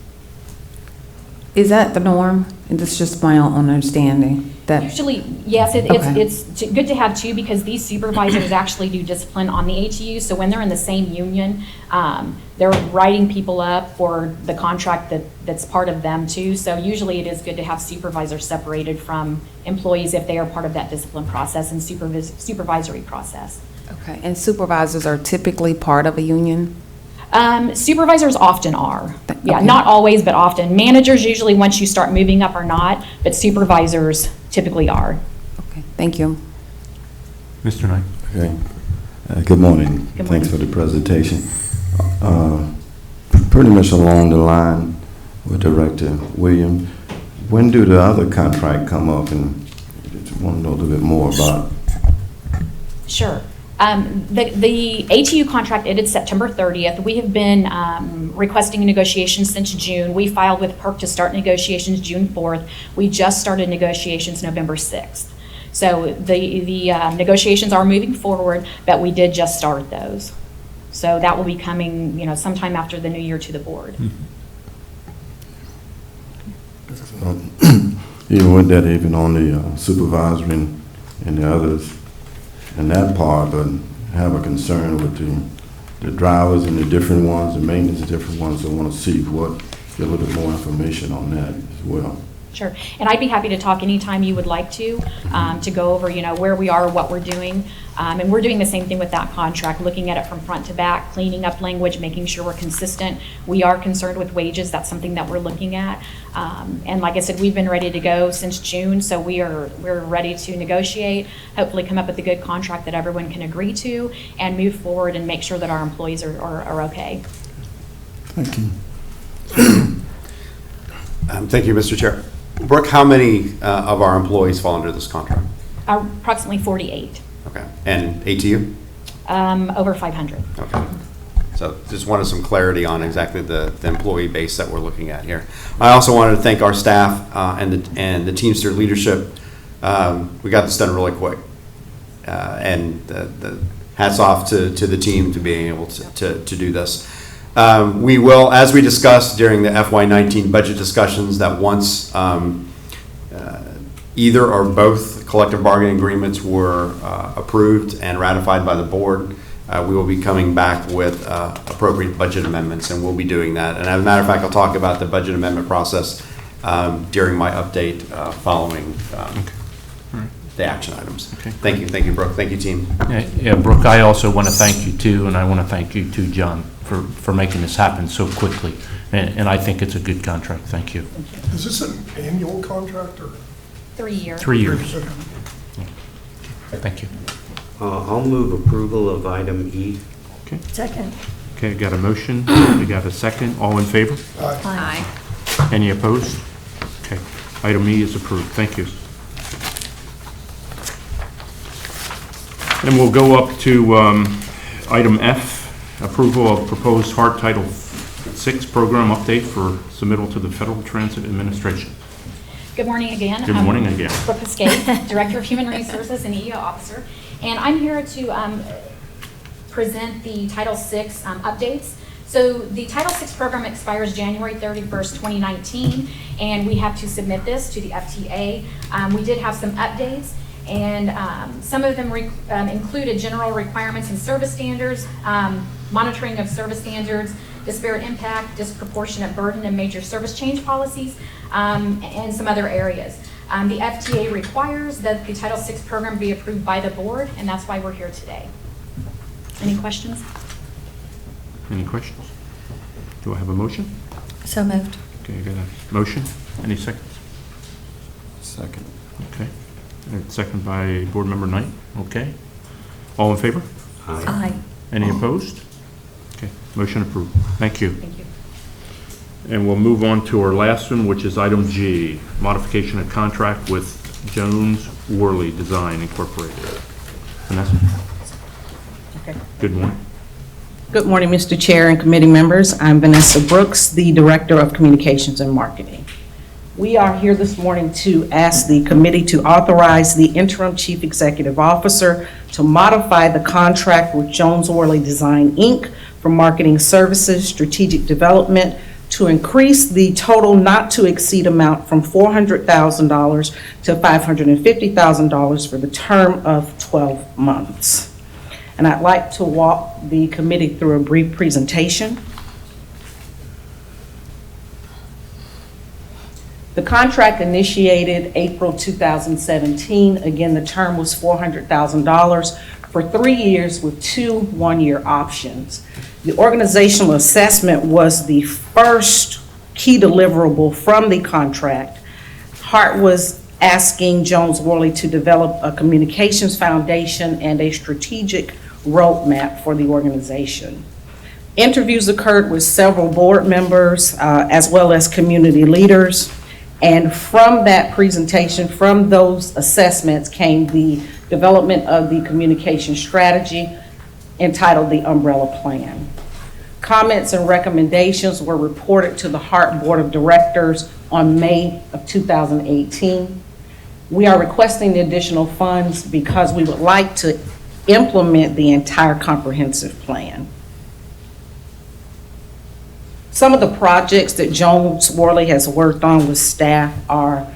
Speaker 3: Is that the norm? And this is just my own understanding. That
Speaker 12: Usually, yes,
Speaker 3: Okay.
Speaker 12: it's good to have two, because these supervisors actually do discipline on the ATU. So when they're in the same union, they're writing people up for the contract that's part of them too. So usually it is good to have supervisors separated from employees if they are part of that discipline process and supervisory process.
Speaker 3: Okay, and supervisors are typically part of a union?
Speaker 12: Supervisors often are. Yeah,
Speaker 3: Okay.
Speaker 12: not always, but often. Managers usually, once you start moving up, are not, but supervisors typically are.
Speaker 3: Okay, thank you.
Speaker 2: Mr. Knight.
Speaker 6: Okay. Good morning.
Speaker 12: Good
Speaker 6: Thanks for
Speaker 12: morning.
Speaker 6: the presentation. Pretty much along the line with Director Williams, when do the other contract come up, and just want to know a little bit more about it?
Speaker 12: Sure. The ATU contract ended September 30th. We have been requesting negotiations since June. We filed with PERC to start negotiations June 4th. We just started negotiations November 6th. So the negotiations are moving forward, but we did just start those. So that will be coming, you know, sometime after the new year to the board.
Speaker 6: Even with that, even on the supervisory and the others, and that part, but have a concern with the drivers and the different ones, the maintenance, the different ones. I want to see get a little bit more information on that as well.
Speaker 12: Sure, and I'd be happy to talk anytime you would like to go over, you know, where we are, what we're doing. And we're doing the same thing with that contract, looking at it from front to back, cleaning up language, making sure we're consistent. We are concerned with wages. That's something that we're looking at. And like I said, we've been ready to go since June, so we're ready to negotiate, hopefully come up with a good contract that everyone can agree to, and move forward and make sure that our employees are okay.
Speaker 6: Thank you.
Speaker 8: Thank you, Mr. Chair. Brooke, how many of our employees fall under this contract?
Speaker 12: Approximately 48.
Speaker 8: Okay. And ATU?
Speaker 12: Over 500.
Speaker 8: Okay. So just wanted some clarity on exactly the employee base that we're looking at here. I also wanted to thank our staff and the Teamster leadership. We got this done really quick. And the hats off to the team to being able to do this. We will, as we discussed during the FY19 budget discussions, that once either or both collective bargaining agreements were approved and ratified by the board, we will be coming back with appropriate budget amendments, and we'll be doing that. And as a matter of fact, I'll talk about the budget amendment process during my update following the action items.
Speaker 2: Okay.
Speaker 8: Thank you, Brooke. Thank you, team.
Speaker 2: Yeah, Brooke, I also want to thank you too, and I want to thank you too, John, for making this happen so quickly. And I think it's a good contract. Thank you.
Speaker 13: Is this an annual contract or?
Speaker 12: 3 years.
Speaker 2: 3 years. Thank you.
Speaker 9: I'll move approval of item E.
Speaker 2: Okay.
Speaker 5: Second.
Speaker 2: Okay, got a motion. We got a second. All in favor?
Speaker 5: Aye.
Speaker 2: Any opposed? Okay. Item E is approved. Thank you. And we'll go up to item F, approval of proposed HART Title VI program update for submittal to the Federal Transit Administration.
Speaker 12: Good morning again.
Speaker 2: Good morning again.
Speaker 12: Brooke Escape, Director of Human Resources and EEO Officer. And I'm here to present the Title VI updates. So the Title VI program expires January 31st, 2019, and we have to submit this to the FTA. We did have some updates, and some of them included general requirements and service standards, monitoring of service standards, disparate impact, disproportionate burden, and major service change policies, and some other areas. The FTA requires that the Title VI program be approved by the board, and that's why we're here today. Any questions?
Speaker 2: Any questions? Do I have a motion?
Speaker 5: So moved.
Speaker 2: Okay, I got a motion. Any seconds?
Speaker 6: Second.
Speaker 2: Okay. And second by Board Member Knight. Okay. All in favor?
Speaker 5: Aye.
Speaker 2: Any opposed? Okay, motion approved. Thank you.
Speaker 12: Thank you.
Speaker 2: And we'll move on to our last one, which is item G, modification of contract with Jones Worley Design Incorporated. Vanessa?
Speaker 14: Okay.
Speaker 2: Good morning.
Speaker 14: Good morning, Mr. Chair and committee members. I'm Vanessa Brooks, the Director of Communications and Marketing. We are here this morning to ask the committee to authorize the interim chief executive officer to modify the contract with Jones Worley Design, Inc. for marketing services, strategic development, to increase the total not to exceed amount from $400,000 to $550,000 for the term of 12 months. And I'd like to walk the committee through a brief presentation. The contract initiated April 2017. Again, the term was $400,000 for 3 years with 2 one-year options. The organizational assessment was the first key deliverable from the contract. HART was asking Jones Worley to develop a communications foundation and a strategic roadmap for the organization. Interviews occurred with several board members as well as community leaders. And from that presentation, from those assessments came the development of the communication strategy entitled the Umbrella Plan. Comments and recommendations were reported to the HART Board of Directors on May of 2018. We are requesting the additional funds because we would like to implement the entire comprehensive plan. Some of the projects that Jones Worley has worked on with staff are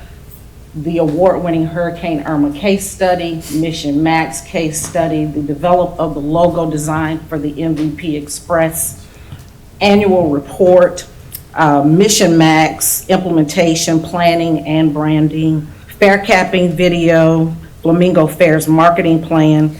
Speaker 14: the award-winning Hurricane Irma case study, Mission Max case study, the development of the logo design for the MVP Express, annual report, Mission Max implementation, planning and branding, fair capping video, Flamingo Fair's marketing plan,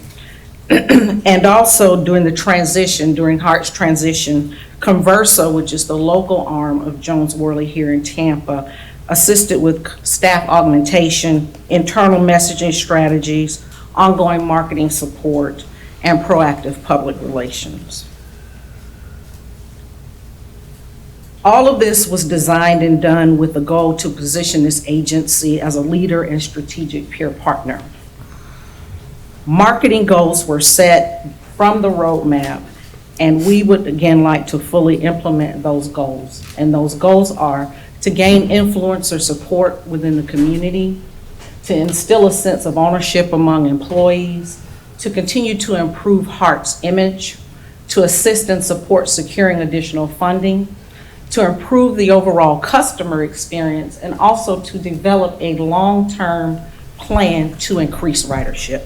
Speaker 14: and also during the transition, during HART's transition, Conversa, which is the local arm of Jones Worley here in Tampa, assisted with staff augmentation, internal messaging strategies, ongoing marketing support, and proactive public relations. All of this was designed and done with the goal to position this agency as a leader and strategic peer partner. Marketing goals were set from the roadmap, and we would again like to fully implement those goals. And those goals are to gain influence or support within the community, to instill a sense of ownership among employees, to continue to improve HART's image, to assist and support securing additional funding, to improve the overall customer experience, and also to develop a long-term plan to increase ridership.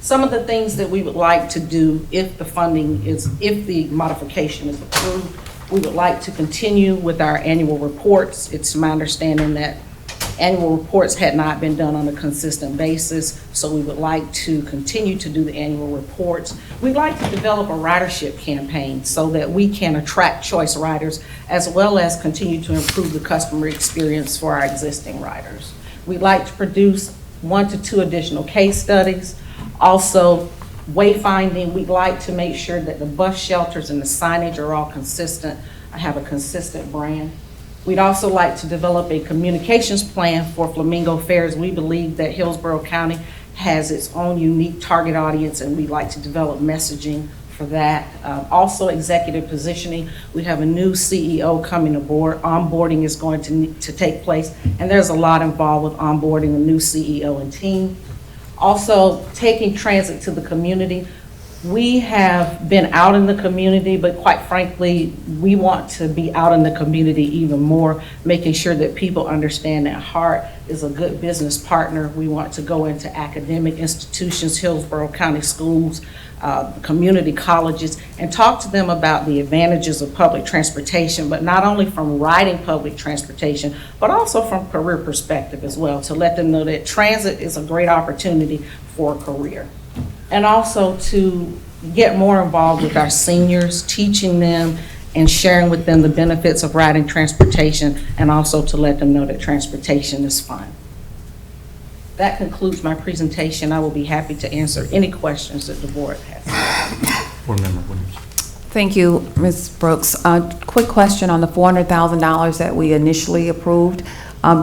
Speaker 14: Some of the things that we would like to do if the modification is approved, we would like to continue with our annual reports. It's my understanding that annual reports had not been done on a consistent basis, so we would like to continue to do the annual reports. We'd like to develop a ridership campaign so that we can attract choice riders as well as continue to improve the customer experience for our existing riders. We'd like to produce 1 to 2 additional case studies. Also, wayfinding, we'd like to make sure that the bus shelters and the signage are all consistent, have a consistent brand. We'd also like to develop a communications plan for Flamingo Fairs. We believe that Hillsborough County has its own unique target audience, and we'd like to develop messaging for that. Also, executive positioning. We have a new CEO coming aboard. Onboarding is going to take place, and there's a lot involved with onboarding a new CEO and team. Also, taking transit to the community. We have been out in the community, but quite frankly, we want to be out in the community even more, making sure that people understand that HART is a good business partner. We want to go into academic institutions, Hillsborough County schools, community colleges, and talk to them about the advantages of public transportation, but not only from riding public transportation, but also from career perspective as well, to let them know that transit is a great opportunity for a career. And also to get more involved with our seniors, teaching them and sharing with them the benefits of riding transportation, and also to let them know that transportation is fun. That concludes my presentation. I will be happy to answer any questions that the board has.
Speaker 2: Board Member Williams.
Speaker 3: Thank you, Ms. Brooks. Quick question on the $400,000 that we initially approved.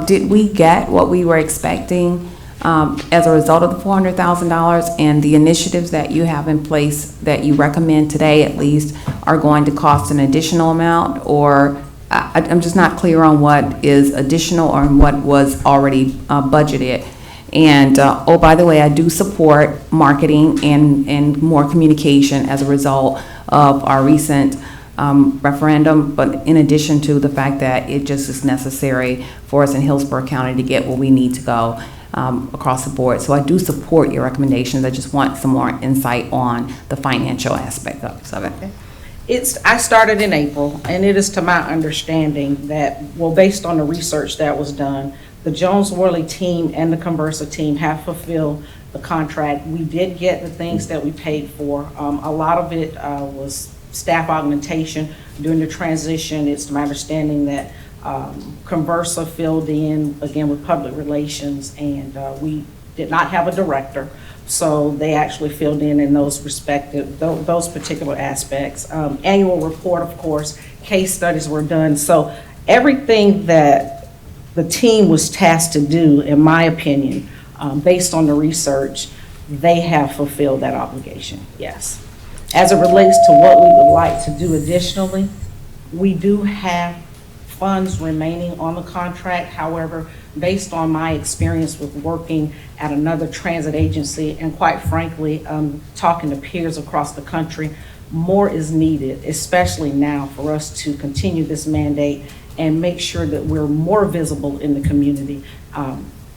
Speaker 3: Did we get what we were expecting as a result of the $400,000, and the initiatives that you have in place that you recommend today at least are going to cost an additional amount? Or I'm just not clear on what is additional or what was already budgeted. And oh, by the way, I do support marketing and more communication as a result of our recent referendum, but in addition to the fact that it just is necessary for us in Hillsborough County to get where we need to go across the board. So I do support your recommendations. I just want some more insight on the financial aspect of it.
Speaker 14: I started in April, and it is to my understanding that, well, based on the research that was done, the Jones-Worley team and the Conversa team have fulfilled the contract. We did get the things that we paid for. A lot of it was staff augmentation during the transition. It's my understanding that Conversa filled in, again, with public relations, and we did not have a director, so they actually filled in those those particular aspects. Annual report, of course, case studies were done. So everything that the team was tasked to do, in my opinion, based on the research, they have fulfilled that obligation, yes. As it relates to what we would like to do additionally, we do have funds remaining on the contract. However, based on my experience with working at another transit agency and quite frankly, talking to peers across the country, more is needed, especially now for us to continue this mandate and make sure that we're more visible in the community.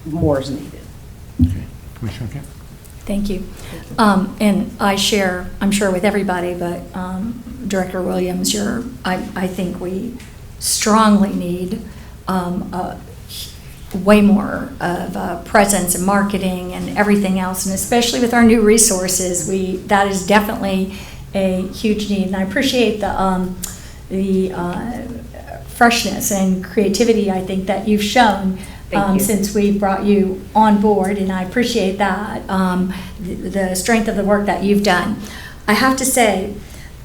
Speaker 14: More is needed.
Speaker 2: Okay. Commissioner Kemp.
Speaker 5: Thank you. And I share, I'm sure with everybody, but Director Williams, I think we strongly need way more of presence and marketing and everything else, and especially with our new resources, that is definitely a huge need. And I appreciate the freshness and creativity I think that you've shown since we brought you on board, and I appreciate that, the strength of the work that you've done. I have to say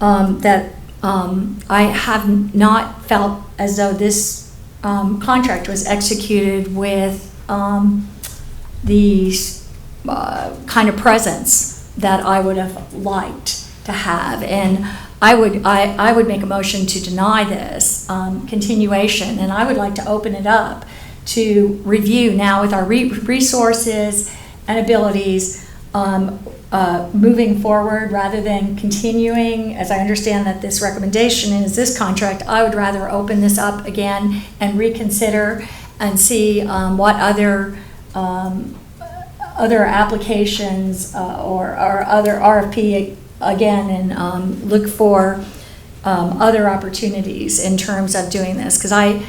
Speaker 5: that I have not felt as though this contract was executed with the kind of presence that I would have liked to have. And I would make a motion to deny this continuation, and I would like to open it up to review now with our resources and abilities moving forward rather than continuing. As I understand that this recommendation is this contract, I would rather open this up again and reconsider and see what other applications or other RFP again, and look for other opportunities in terms of doing this, because I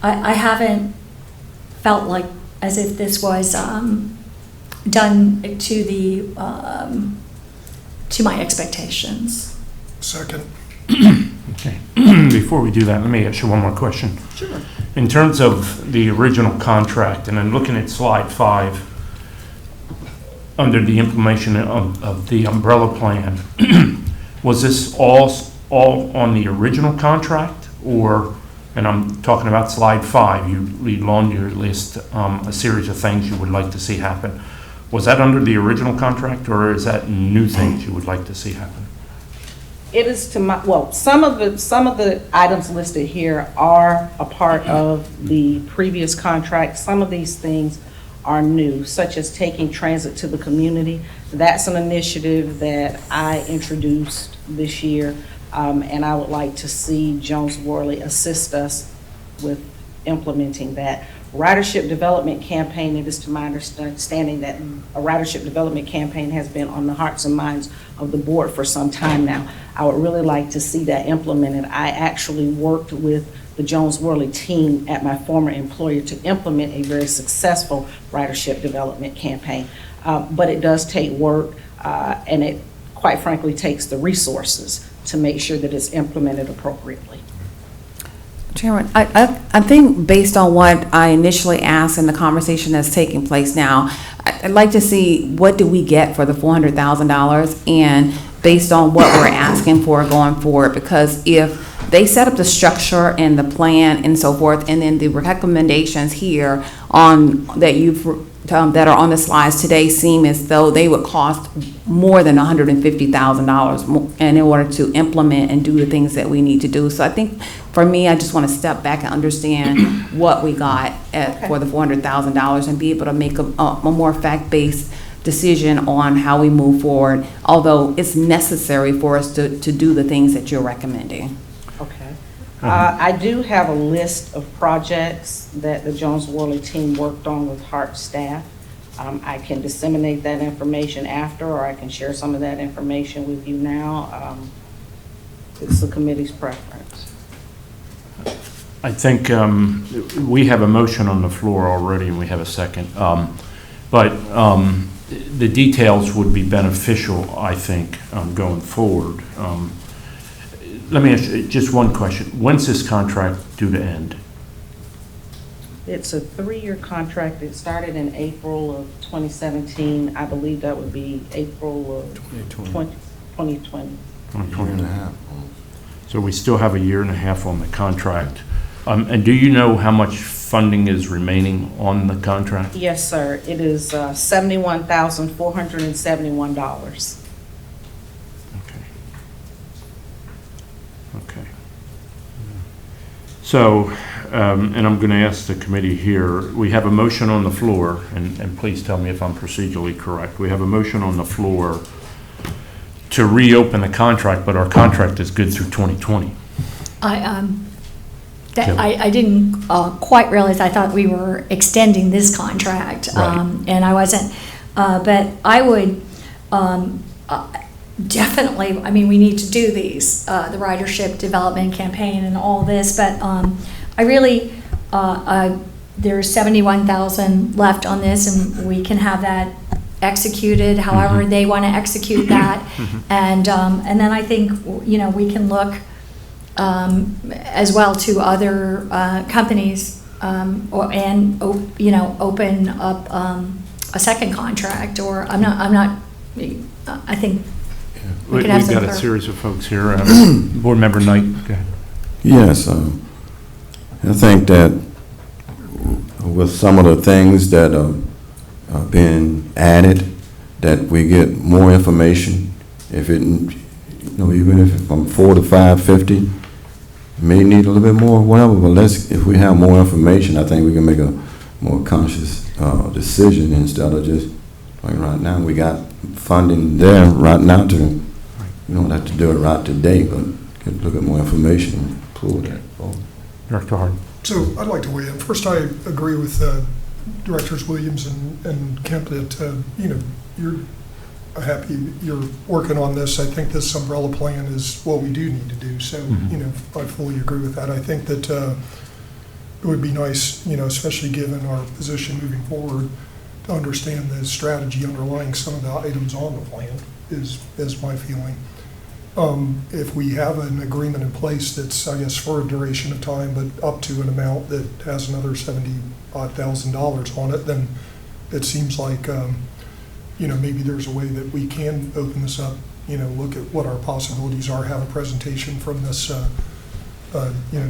Speaker 5: haven't felt like as if this was done to the to my expectations.
Speaker 13: Second.
Speaker 2: Okay. Before we do that, let me ask you one more question.
Speaker 14: Sure.
Speaker 2: In terms of the original contract, and I'm looking at slide 5, under the implementation of the umbrella plan, was this all on the original contract, or, and I'm talking about slide 5, you lead on your list a series of things you would like to see happen. Was that under the original contract, or is that new things you would like to see happen?
Speaker 14: It is to my, well, some of the items listed here are a part of the previous contract. Some of these things are new, such as taking transit to the community. That's an initiative that I introduced this year, and I would like to see Jones Worley assist us with implementing that. Ridership development campaign, it is to my understanding that a ridership development campaign has been on the hearts and minds of the board for some time now. I would really like to see that implemented. I actually worked with the Jones Worley team at my former employer to implement a very successful ridership development campaign. But it does take work, and it quite frankly takes the resources to make sure that it's implemented appropriately.
Speaker 3: Chairman, I think based on what I initially asked and the conversation that's taking place now, I'd like to see what do we get for the $400,000, and based on what we're asking for going forward, because if they set up the structure and the plan and so forth, and then the recommendations here on that that are on the slides today seem as though they would cost more than $150,000 in order to implement and do the things that we need to do. So I think for me, I just want to step back and understand what we got for the $400,000 and be able to make a more fact-based decision on how we move forward, although it's necessary for us to do the things that you're recommending.
Speaker 14: Okay. I do have a list of projects that the Jones Worley team worked on with HART staff. I can disseminate that information after, or I can share some of that information with you now. It's the committee's preference.
Speaker 2: I think we have a motion on the floor already, and we have a second. But the details would be beneficial, I think, going forward. Let me ask you just one question. When's this contract due to end?
Speaker 14: It's a 3-year contract. It started in April of 2017. I believe that would be April of 2020.
Speaker 2: 2020. So we still have a year and a half on the contract. And do you know how much funding is remaining on the contract?
Speaker 14: Yes, sir. It is $71,471.
Speaker 2: Okay. So, and I'm going to ask the committee here, we have a motion on the floor, and please tell me if I'm procedurally correct. We have a motion on the floor to reopen the contract, but our contract is good through 2020.
Speaker 5: I didn't quite realize, I thought we were extending this contract,
Speaker 2: Right.
Speaker 5: and I wasn't. But I would definitely, I mean, we need to do these, the ridership development campaign and all this, but I really, there's 71,000 left on this, and we can have that executed however they want to execute that. And then I think, you know, we can look as well to other companies you know, open up a second contract, or I think we can have
Speaker 2: We've got a series of folks here. Board Member Knight, go ahead.
Speaker 6: Yes, I think that with some of the things that are being added, that we get more information. If it, even if from 4 to 550, may need a little bit more, whatever, but if we have more information, I think we can make a more conscious decision instead of just, like right now, we got funding there right now we don't have to do it right today, but can look at more information and pull that forward.
Speaker 2: Director Hart.
Speaker 13: So I'd like to weigh in. First, I agree with Directors Williams and Kemp that, you're happy you're working on this. I think this umbrella plan is what we do need to do. So, I fully agree with that. I think that it would be nice, especially given our position moving forward, to understand the strategy underlying some of the items on the plan is my feeling. If we have an agreement in place that's, I guess, for a duration of time, but up to an amount that has another $70,000 on it, then it seems like, maybe there's a way that we can open this up, look at what our possibilities are, have a presentation from this,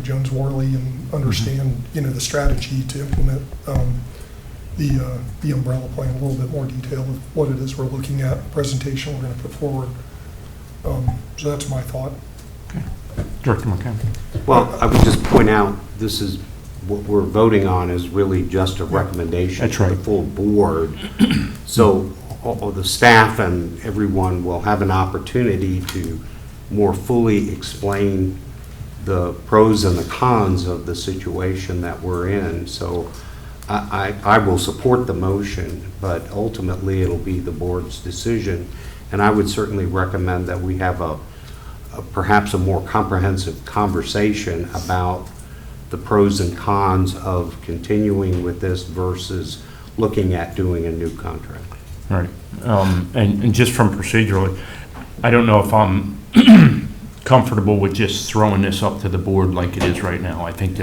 Speaker 13: Jones Worley, and understand, the strategy to implement the umbrella plan, a little bit more detail of what it is we're looking at, presentation we're going to put forward. So that's my thought.
Speaker 2: Okay. Director McCann.
Speaker 9: Well, I would just point out, this is, what we're voting on is really just a recommendation
Speaker 2: That's
Speaker 9: to
Speaker 2: right.
Speaker 9: the full board. So all the staff and everyone will have an opportunity to more fully explain the pros and the cons of the situation that we're in. So I will support the motion, but ultimately it'll be the board's decision. And I would certainly recommend that we have perhaps a more comprehensive conversation about the pros and cons of continuing with this versus looking at doing a new contract.
Speaker 2: All right. And just from procedurally, I don't know if I'm comfortable with just throwing this up to the board like it is right now. I think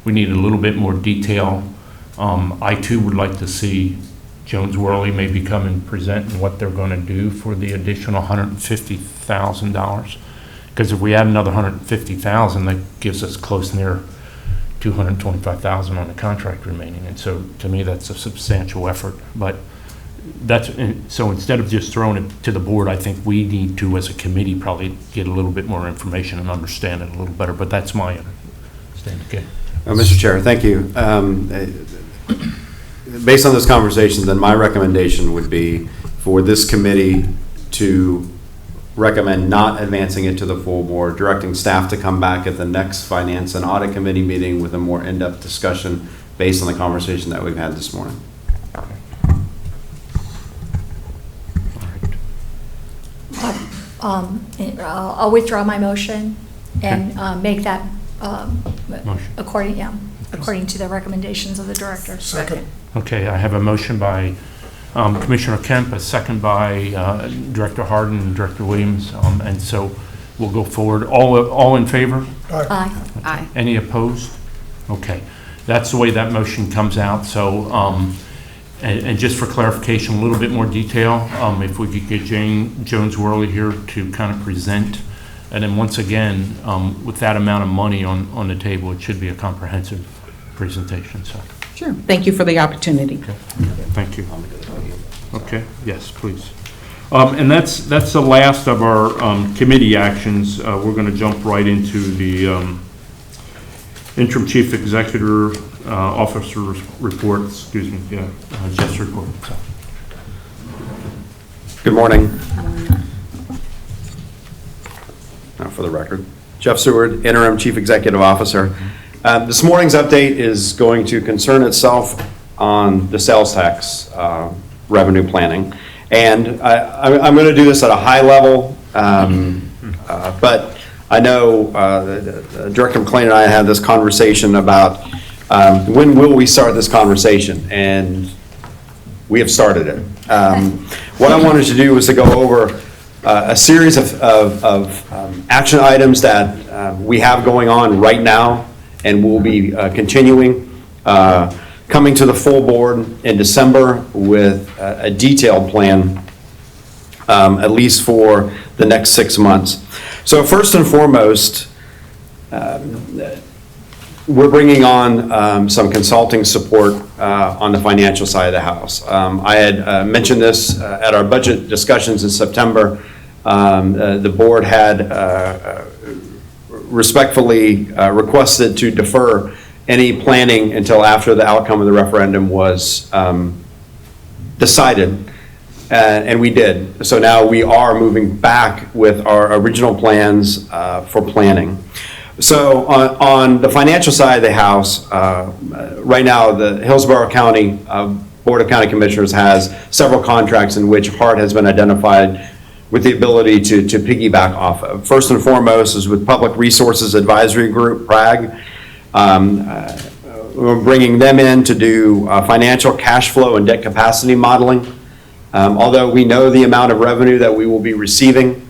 Speaker 2: we need a little bit more detail. I too would like to see Jones Worley maybe come and present what they're going to do for the additional $150,000. Because if we add another $150,000, that gives us close near $225,000 on the contract remaining. And so to me, that's a substantial effort. But so instead of just throwing it to the board, I think we need to, as a committee, probably get a little bit more information and understand it a little better. But that's my understanding. Okay.
Speaker 8: Mr. Chair, thank you. Based on this conversation, then my recommendation would be for this committee to recommend not advancing it to the full board, directing staff to come back at the next Finance and Audit Committee meeting with a more in-depth discussion based on the conversation that we've had this morning.
Speaker 5: I'll withdraw my motion and make that according to the recommendations of the director.
Speaker 13: Second.
Speaker 2: Okay, I have a motion by Commissioner Kemp, a second by Director Harden and Director Williams, and so we'll go forward. All in favor?
Speaker 5: Aye.
Speaker 3: Aye.
Speaker 2: Any opposed? Okay, that's the way that motion comes out. So, and just for clarification, a little bit more detail, if we could get Jones Worley here to kind of present, and then once again, with that amount of money on the table, it should be a comprehensive presentation. So.
Speaker 14: Sure. Thank you for the opportunity.
Speaker 2: Okay. Thank you. Okay, yes, please. And that's the last of our committee actions. We're going to jump right into the interim chief executive officer's report, Jeff's report.
Speaker 8: Good morning. For the record, Jeff Seward, interim chief executive officer. This morning's update is going to concern itself on the sales tax revenue planning. And I'm going to do this at a high level, but I know Director McLean and I had this conversation about when will we start this conversation, and we have started it. What I wanted to do was to go over a series of action items that we have going on right now and will be continuing, coming to the full board in December with a detailed plan, at least for the next 6 months. So first and foremost, we're bringing on some consulting support on the financial side of the house. I had mentioned this at our budget discussions in September. The board had respectfully requested to defer any planning until after the outcome of the referendum was decided, and we did. So now we are moving back with our original plans for planning. So on the financial side of the house, right now the Hillsborough County Board of County Commissioners has several contracts in which HART has been identified with the ability to piggyback off of. First and foremost is with Public Resources Advisory Group, PRAG. We're bringing them in to do financial cash flow and debt capacity modeling. Although we know the amount of revenue that we will be receiving,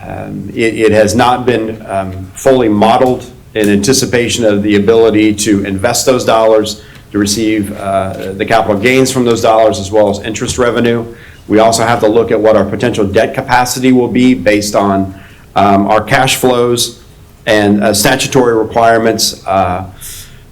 Speaker 8: it has not been fully modeled in anticipation of the ability to invest those dollars, to receive the capital gains from those dollars, as well as interest revenue. We also have to look at what our potential debt capacity will be based on our cash flows and statutory requirements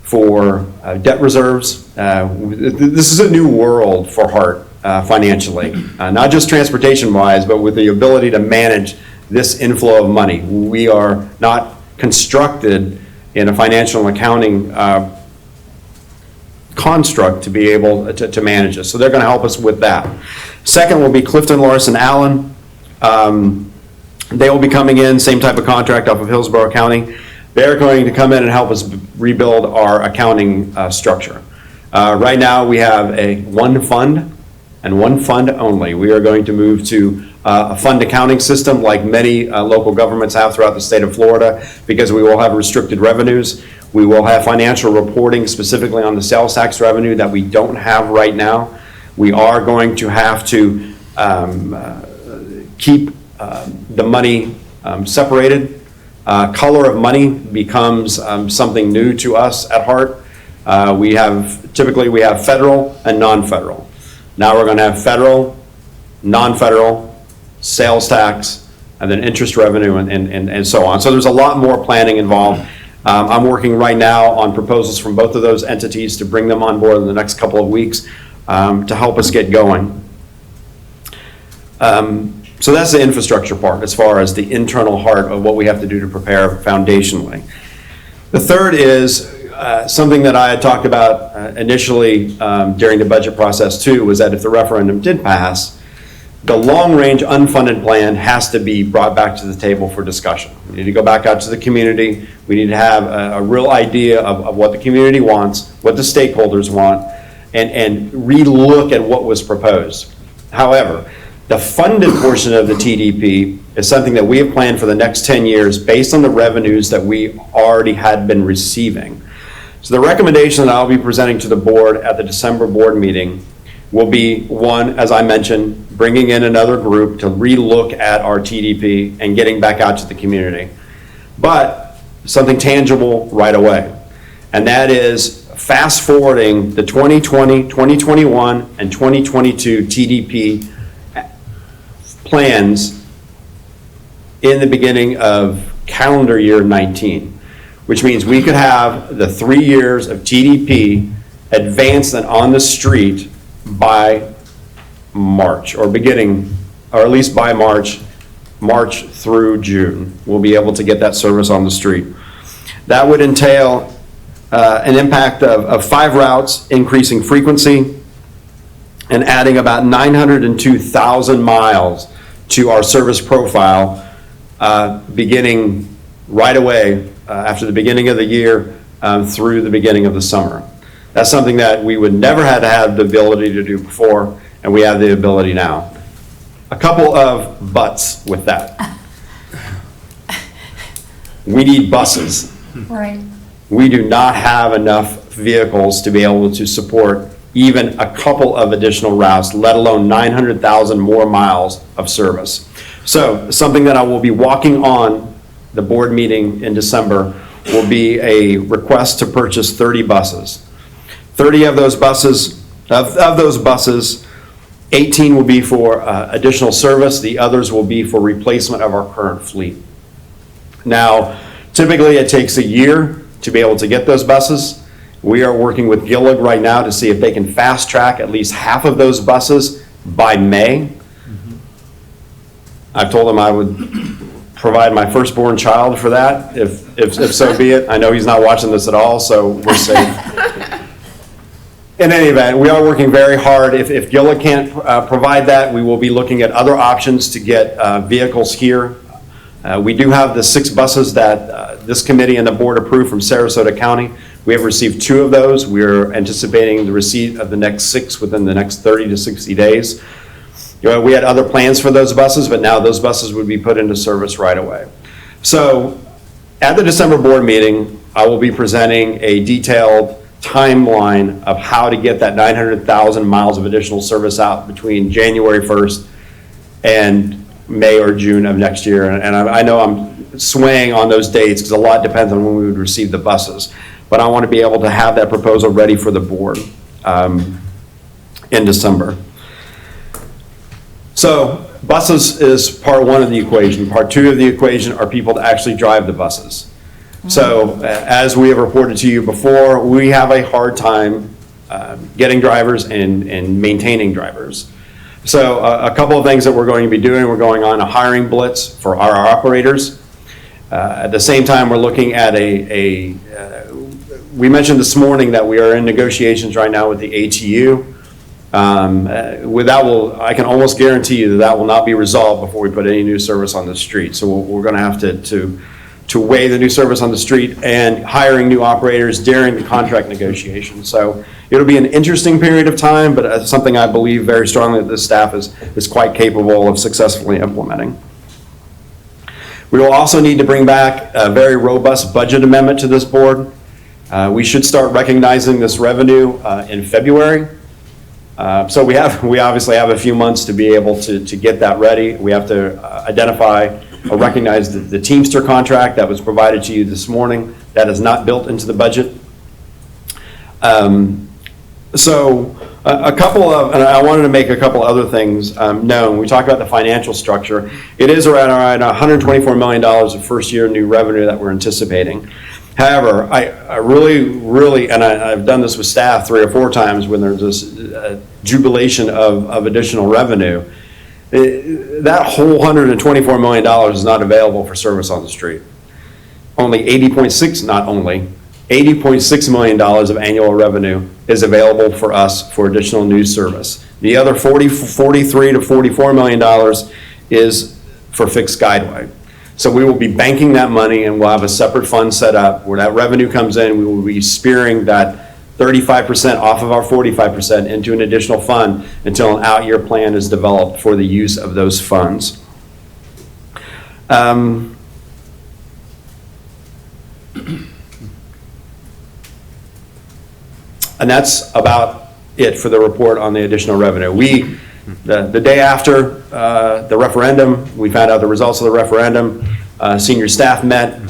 Speaker 8: for debt reserves. This is a new world for HART financially, not just transportation-wise, but with the ability to manage this inflow of money. We are not constructed in a financial and accounting construct to be able to manage this. So they're going to help us with that. Second will be Clifton Larson Allen. They will be coming in, same type of contract off of Hillsborough County. They're going to come in and help us rebuild our accounting structure. Right now we have one fund and one fund only. We are going to move to a fund accounting system like many local governments have throughout the state of Florida, because we will have restricted revenues. We will have financial reporting specifically on the sales tax revenue that we don't have right now. We are going to have to keep the money separated. Color of money becomes something new to us at HART. Typically we have federal and non-federal. Now we're going to have federal, non-federal, sales tax, and then interest revenue and so on. So there's a lot more planning involved. I'm working right now on proposals from both of those entities to bring them on board in the next couple of weeks to help us get going. So that's the infrastructure part as far as the internal heart of what we have to do to prepare foundationally. The third is something that I had talked about initially during the budget process too, was that if the referendum did pass, the long-range unfunded plan has to be brought back to the table for discussion. We need to go back out to the community. We need to have a real idea of what the community wants, what the stakeholders want, and re-look at what was proposed. However, the funded portion of the TDP is something that we have planned for the next 10 years based on the revenues that we already had been receiving. So the recommendation that I'll be presenting to the board at the December board meeting will be, one, as I mentioned, bringing in another group to re-look at our TDP and getting back out to the community. But something tangible right away, and that is fast forwarding the 2020, 2021, and 2022 TDP plans in the beginning of calendar year 19, which means we could have the 3 years of TDP advanced and on the street by March, or at least by March through June. We'll be able to get that service on the street. That would entail an impact of 5 routes, increasing frequency, and adding about 902,000 miles to our service profile, beginning right away after the beginning of the year through the beginning of the summer. That's something that we would never have to have the ability to do before, and we have the ability now. A couple of buts with that. We need buses.
Speaker 5: Right.
Speaker 8: We do not have enough vehicles to be able to support even a couple of additional routes, let alone 900,000 more miles of service. So something that I will be walking on the board meeting in December will be a request to purchase 30 buses. 30 of those buses, 18 will be for additional service. The others will be for replacement of our current fleet. Now, typically it takes a year to be able to get those buses. We are working with Gillig right now to see if they can fast track at least half of those buses by May. I've told them I would provide my firstborn child for that, if so be it. I know he's not watching this at all, so we're safe. In any event, we are working very hard. If Gillig can't provide that, we will be looking at other options to get vehicles here. We do have the 6 buses that this committee and the board approved from Sarasota County. We have received 2 of those. We're anticipating the receipt of the next 6 within the next 30 to 60 days. You know, we had other plans for those buses, but now those buses would be put into service right away. So at the December board meeting, I will be presenting a detailed timeline of how to get that 900,000 miles of additional service out between January 1st and May or June of next year. And I know I'm swaying on those dates because a lot depends on when we would receive the buses. But I want to be able to have that proposal ready for the board in December. So buses is part 1 of the equation. Part 2 of the equation are people to actually drive the buses. So as we have reported to you before, we have a hard time getting drivers and maintaining drivers. So a couple of things that we're going to be doing, we're going on a hiring blitz for our operators. At the same time, we're looking at we mentioned this morning that we are in negotiations right now with the ATU. I can almost guarantee you that will not be resolved before we put any new service on the street. So we're going to have to weigh the new service on the street and hiring new operators during the contract negotiations. So it'll be an interesting period of time, but something I believe very strongly that this staff is quite capable of successfully implementing. We will also need to bring back a very robust budget amendment to this board. We should start recognizing this revenue in February. So we obviously have a few months to be able to get that ready. We have to identify or recognize the Teamster contract that was provided to you this morning. That is not built into the budget. So a couple of, and I wanted to make a couple other things known. We talked about the financial structure. It is around $124 million of first year new revenue that we're anticipating. However, I really, and I've done this with staff 3 or 4 times when there's this jubilation of additional revenue. That whole $124 million is not available for service on the street. $80.6 million of annual revenue is available for us for additional news service. The other $43 to $44 million is for fixed guideway. So we will be banking that money, and we'll have a separate fund set up where that revenue comes in. We will be spearing that 35% off of our 45% into an additional fund until an out-year plan is developed for the use of those funds. And that's about it for the report on the additional revenue. The day after the referendum, we found out the results of the referendum. Senior staff met.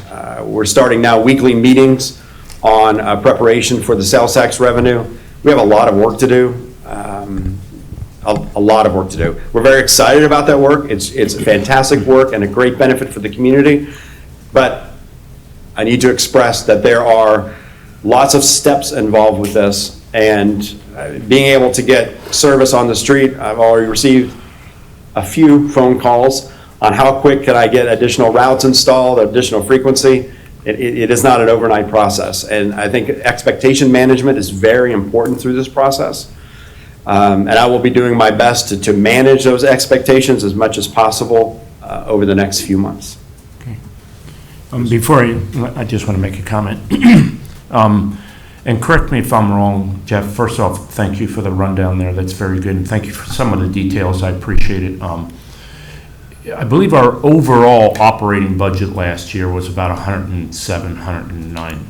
Speaker 8: We're starting now weekly meetings on preparation for the sales tax revenue. We have a lot of work to do. A lot of work to do. We're very excited about that work. It's fantastic work and a great benefit for the community. But I need to express that there are lots of steps involved with this, and being able to get service on the street, I've already received a few phone calls on how quick can I get additional routes installed, additional frequency. It is not an overnight process, and I think expectation management is very important through this process. And I will be doing my best to manage those expectations as much as possible over the next few months.
Speaker 2: Okay. Before I just want to make a comment. And correct me if I'm wrong, Jeff. First off, thank you for the rundown there. That's very good. And thank you for some of the details. I appreciate it. I believe our overall operating budget last year was about 109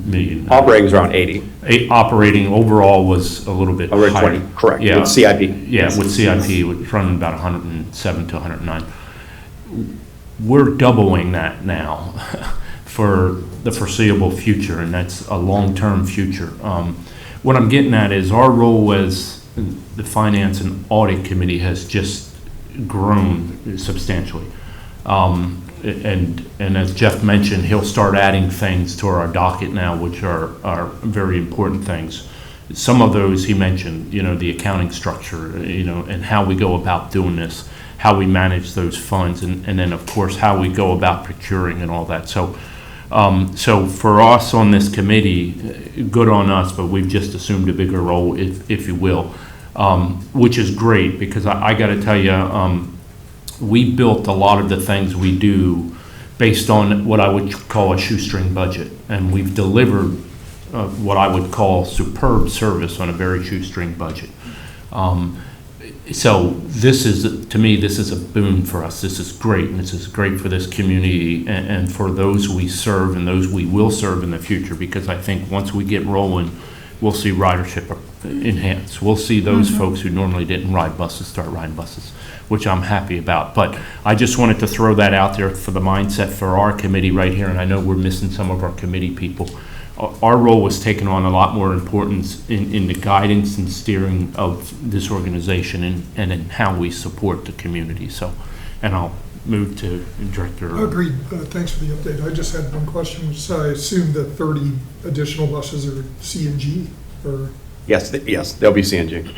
Speaker 2: million.
Speaker 8: Operating was around 80.
Speaker 2: Operating overall was a little bit
Speaker 8: over
Speaker 2: higher.
Speaker 8: 20, correct,
Speaker 2: yeah.
Speaker 8: with CIP.
Speaker 2: Yeah, with CIP, it was running about 107 to 109. We're doubling that now for the foreseeable future, and that's a long-term future. What I'm getting at is our role as the Finance and Audit Committee has just grown substantially. And as Jeff mentioned, he'll start adding things to our docket now, which are very important things. Some of those he mentioned, the accounting structure, and how we go about doing this, how we manage those funds, and then, of course, how we go about procuring and all that. So for us on this committee, good on us, but we've just assumed a bigger role, if you will, which is great, because I got to tell you, we built a lot of the things we do based on what I would call a shoestring budget, and we've delivered what I would call superb service on a very shoestring budget. So this is, to me, this is a boon for us. This is great, and this is great for this community and for those we serve and those we will serve in the future, because I think once we get rolling, we'll see ridership enhance. We'll see those folks who normally didn't ride buses start riding buses, which I'm happy about. But I just wanted to throw that out there for the mindset for our committee right here, and I know we're missing some of our committee people. Our role was taken on a lot more importance in the guidance and steering of this organization and in how we support the community. So, and I'll move to Director.
Speaker 13: Agreed. Thanks for the update. I just had one question, which I assume that 30 additional buses are CNG, or?
Speaker 8: Yes, they'll be CNG.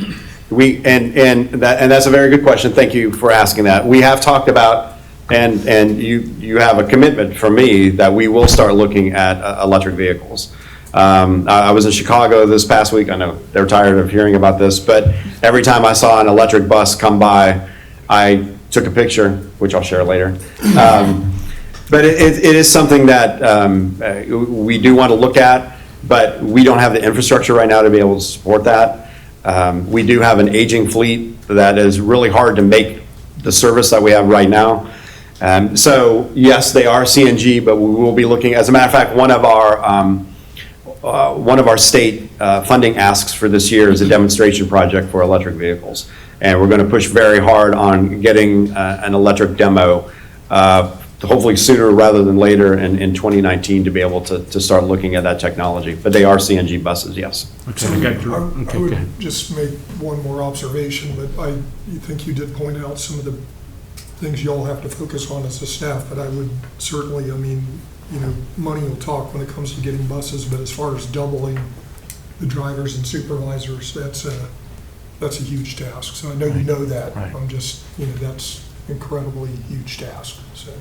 Speaker 8: And that's a very good question. Thank you for asking that. We have talked about, and you have a commitment from me that we will start looking at electric vehicles. I was in Chicago this past week. I know they're tired of hearing about this, but every time I saw an electric bus come by, I took a picture, which I'll share later. But it is something that we do want to look at, but we don't have the infrastructure right now to be able to support that. We do have an aging fleet that is really hard to make the service that we have right now. So yes, they are CNG, but we will be looking, as a matter of fact, one of our state funding asks for this year is a demonstration project for electric vehicles. And we're going to push very hard on getting an electric demo, hopefully sooner rather than later in 2019, to be able to start looking at that technology. But they are CNG buses, yes.
Speaker 13: So I would just make one more observation, but I think you did point out some of the things you all have to focus on as a staff, but I would certainly, money will talk when it comes to getting buses, but as far as doubling the drivers and supervisors, that's a huge task. So I know you know that.
Speaker 2: Right.
Speaker 13: I'm just, that's incredibly huge task. So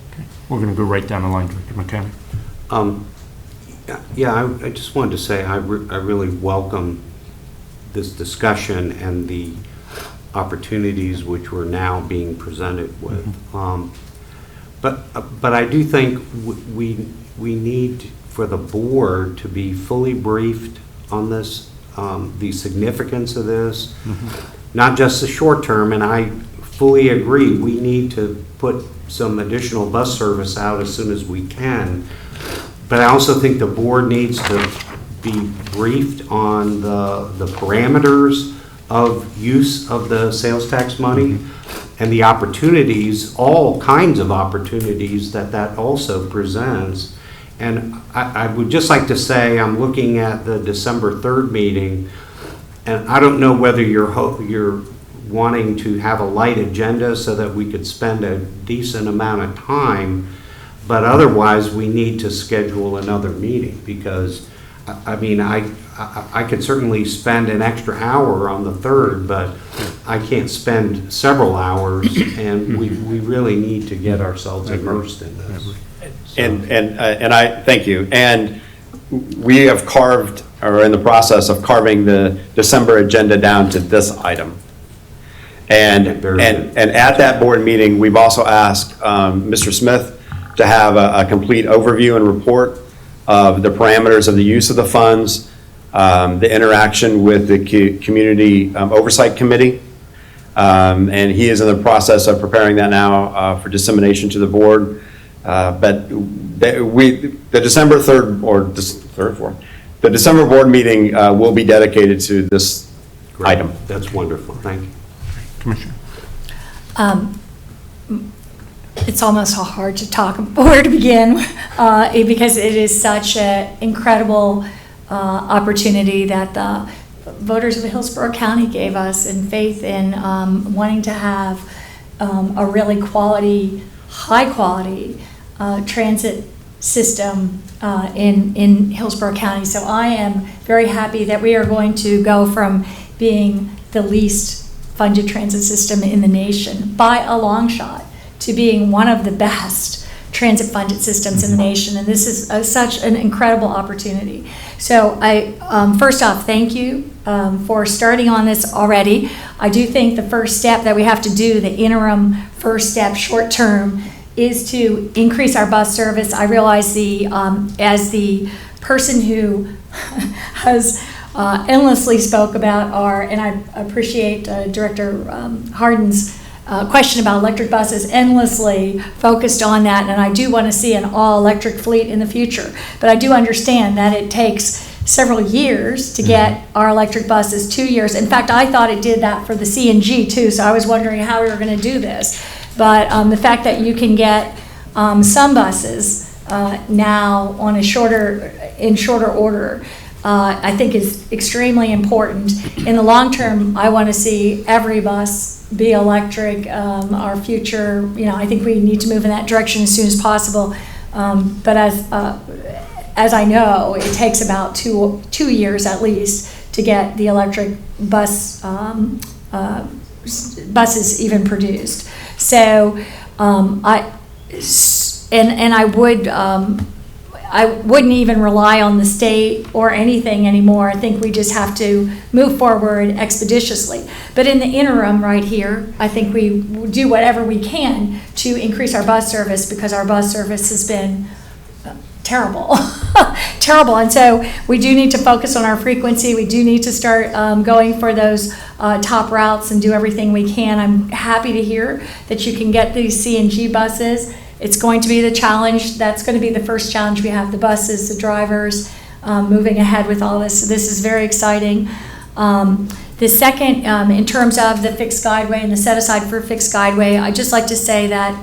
Speaker 2: We're going to go right down the line, Director McCann.
Speaker 9: I just wanted to say I really welcome this discussion and the opportunities which we're now being presented with. But I do think we need for the board to be fully briefed on this, the significance of this, not just the short term, and I fully agree, we need to put some additional bus service out as soon as we can. But I also think the board needs to be briefed on the parameters of use of the sales tax money and the opportunities, all kinds of opportunities that also presents. And I would just like to say, I'm looking at the December 3rd meeting, and I don't know whether you're wanting to have a light agenda so that we could spend a decent amount of time, but otherwise we need to schedule another meeting, because I could certainly spend an extra hour on the 3rd, but I can't spend several hours, and we really need to get ourselves immersed in this.
Speaker 8: And I thank you. And we have carved, or in the process of carving, the December agenda down to this item. And at that board meeting, we've also asked Mr. Smith to have a complete overview and report of the parameters of the use of the funds, the interaction with the Community Oversight Committee. And he is in the process of preparing that now for dissemination to the board. But the December 3rd or third, fourth, the December board meeting will be dedicated to this item.
Speaker 9: That's wonderful. Thank you.
Speaker 2: Commissioner.
Speaker 5: It's almost hard to talk where to begin because it is such an incredible opportunity that the voters of Hillsborough County gave us, and faith in wanting to have a really quality high-quality transit system in Hillsborough County. So I am very happy that we are going to go from being the least funded transit system in the nation by a long shot to being one of the best transit funded systems in the nation. And this is such an incredible opportunity. So first off, thank you for starting on this already. I do think the first step that we have to do, the interim first step, short term, is to increase our bus service. I realize as the person who has endlessly spoke about and I appreciate Director Harden's question about electric buses, endlessly focused on that, and I do want to see an all-electric fleet in the future. But I do understand that it takes several years to get our electric buses, 2 years. In fact, I thought it did that for the CNG too, so I was wondering how we were going to do this. But the fact that you can get some buses now on in shorter order, I think is extremely important. In the long term, I want to see every bus be electric. Our future, I think we need to move in that direction as soon as possible. But as I know, it takes about two years at least to get the electric buses even produced. So I wouldn't even rely on the state or anything anymore. I think we just have to move forward expeditiously. But in the interim right here, I think we do whatever we can to increase our bus service, because our bus service has been terrible. Terrible. And so we do need to focus on our frequency. We do need to start going for those top routes and do everything we can. I'm happy to hear that you can get these CNG buses. It's going to be the challenge. That's going to be the first challenge we have, the buses, the drivers, moving ahead with all this. So this is very exciting. The second, in terms of the fixed guideway and the set aside for fixed guideway, I'd just like to say that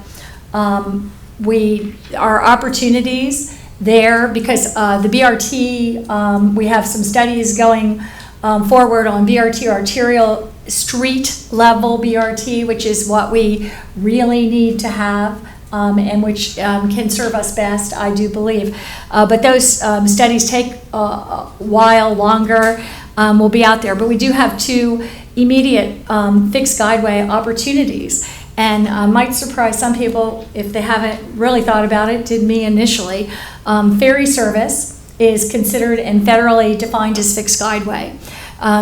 Speaker 5: our opportunities there, because the BRT, we have some studies going forward on BRT, arterial street level BRT, which is what we really need to have. And which can serve us best, I do believe. But those studies take a while longer. We'll be out there. But we do have two immediate fixed guideway opportunities. And might surprise some people if they haven't really thought about it, did me initially. Ferry service is considered and federally defined as fixed guideway.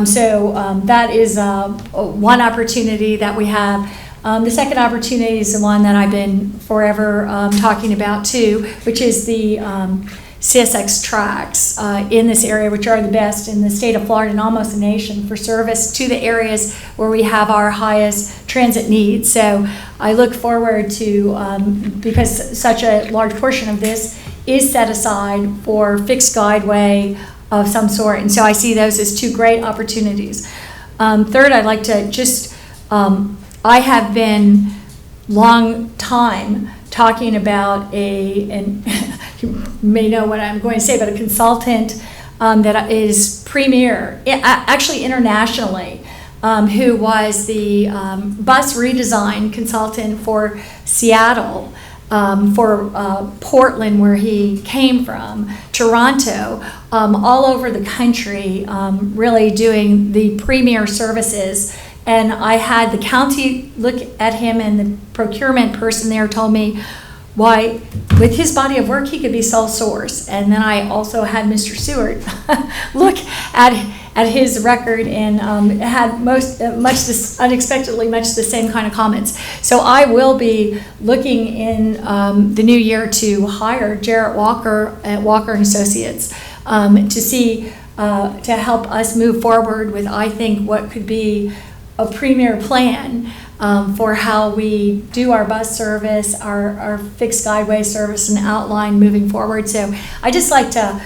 Speaker 5: So that is one opportunity that we have. The second opportunity is the one that I've been forever talking about too, which is the CSX tracks in this area, which are the best in the state of Florida and almost the nation for service to the areas where we have our highest transit needs. So I look forward to, because such a large portion of this is set aside for fixed guideway of some sort. And so I see those as two great opportunities. Third, I'd like to just, I have been long time talking about and you may know what I'm going to say, but a consultant that is premier, actually internationally, who was the bus redesign consultant for Seattle, for Portland, where he came from, Toronto, all over the country, really doing the premier services. And I had the county look at him, and the procurement person there told me why, with his body of work, he could be sole source. And then I also had Mr. Stewart look at his record and had unexpectedly much the same kind of comments. So I will be looking in the new year to hire Jarrett Walker at Walker and Associates to see, to help us move forward with, I think, what could be a premier plan for how we do our bus service, our fixed guideway service, and outline moving forward. So I just like to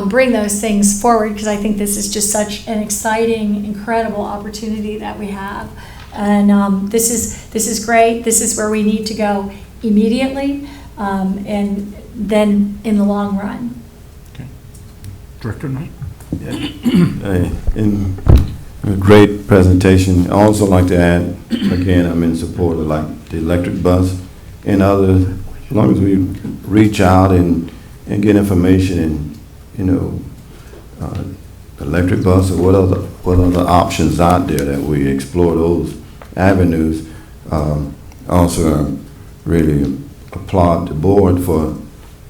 Speaker 5: bring those things forward, because I think this is just such an exciting, incredible opportunity that we have. And this is great. This is where we need to go immediately, and then in the long run.
Speaker 2: Okay. Director Knight?
Speaker 6: A great presentation. I also like to add, again, I'm in support of like the electric bus and others, as long as we reach out and get information and, you know, electric bus or what other options out there, that we explore those avenues. Also really applaud the board for,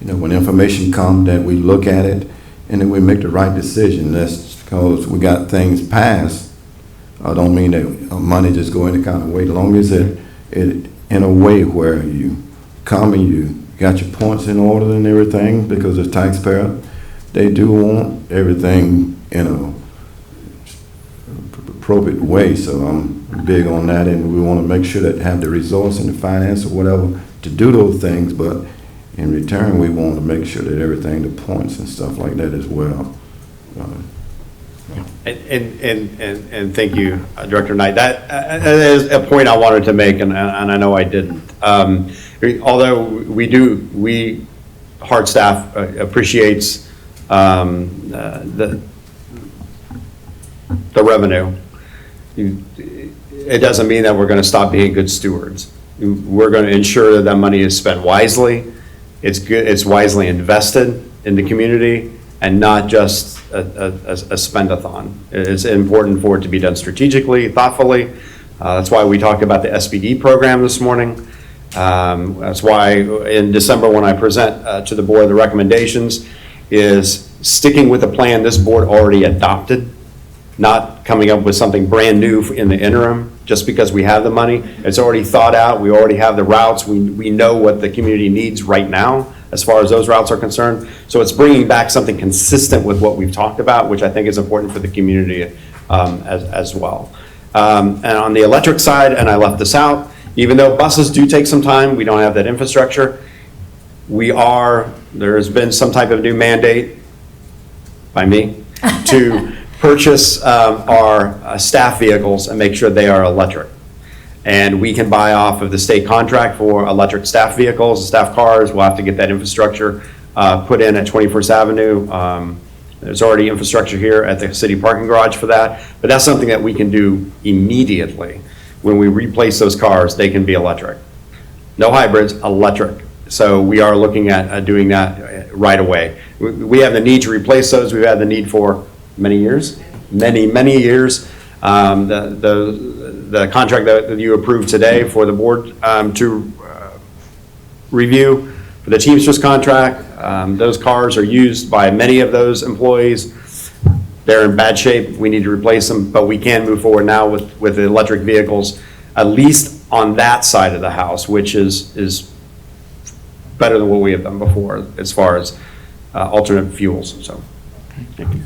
Speaker 6: you know, when information comes, that we look at it and then we make the right decision. That's because we got things passed. I don't mean that money just go any kind of way. As long as it in a way where you come and you got your points in order and everything, because as taxpayer, they do want everything in a appropriate way. So I'm big on that, and we want to make sure that have the resource and the finance or whatever to do those things, but in return, we want to make sure that everything, the points and stuff like that as well.
Speaker 8: And thank you, Director Knight. That is a point I wanted to make, and I know I didn't. Although we HART staff appreciates the revenue. It doesn't mean that we're going to stop being good stewards. We're going to ensure that that money is spent wisely. It's wisely invested in the community, and not just a spend-a-thon. It's important for it to be done strategically, thoughtfully. That's why we talked about the SBE program this morning. That's why in December, when I present to the board the recommendations, is sticking with the plan this board already adopted, not coming up with something brand new in the interim just because we have the money. It's already thought out. We already have the routes. We know what the community needs right now as far as those routes are concerned. So it's bringing back something consistent with what we've talked about, which I think is important for the community as well. And on the electric side, and I left this out, even though buses do take some time, we don't have that infrastructure. There has been some type of new mandate by me to purchase our staff vehicles and make sure they are electric. And we can buy off of the state contract for electric staff vehicles, staff cars. We'll have to get that infrastructure put in at 21st Avenue. There's already infrastructure here at the city parking garage for that, but that's something that we can do immediately. When we replace those cars, they can be electric. No hybrids, electric. So we are looking at doing that right away. We have the need to replace those. We've had the need for many years, many years. The contract that you approved today for the board to review for the Teamsters contract, those cars are used by many of those employees. They're in bad shape. We need to replace them, but we can move forward now with the electric vehicles, at least on that side of the house, which is better than what we have done before as far as alternate fuels. So, thank you.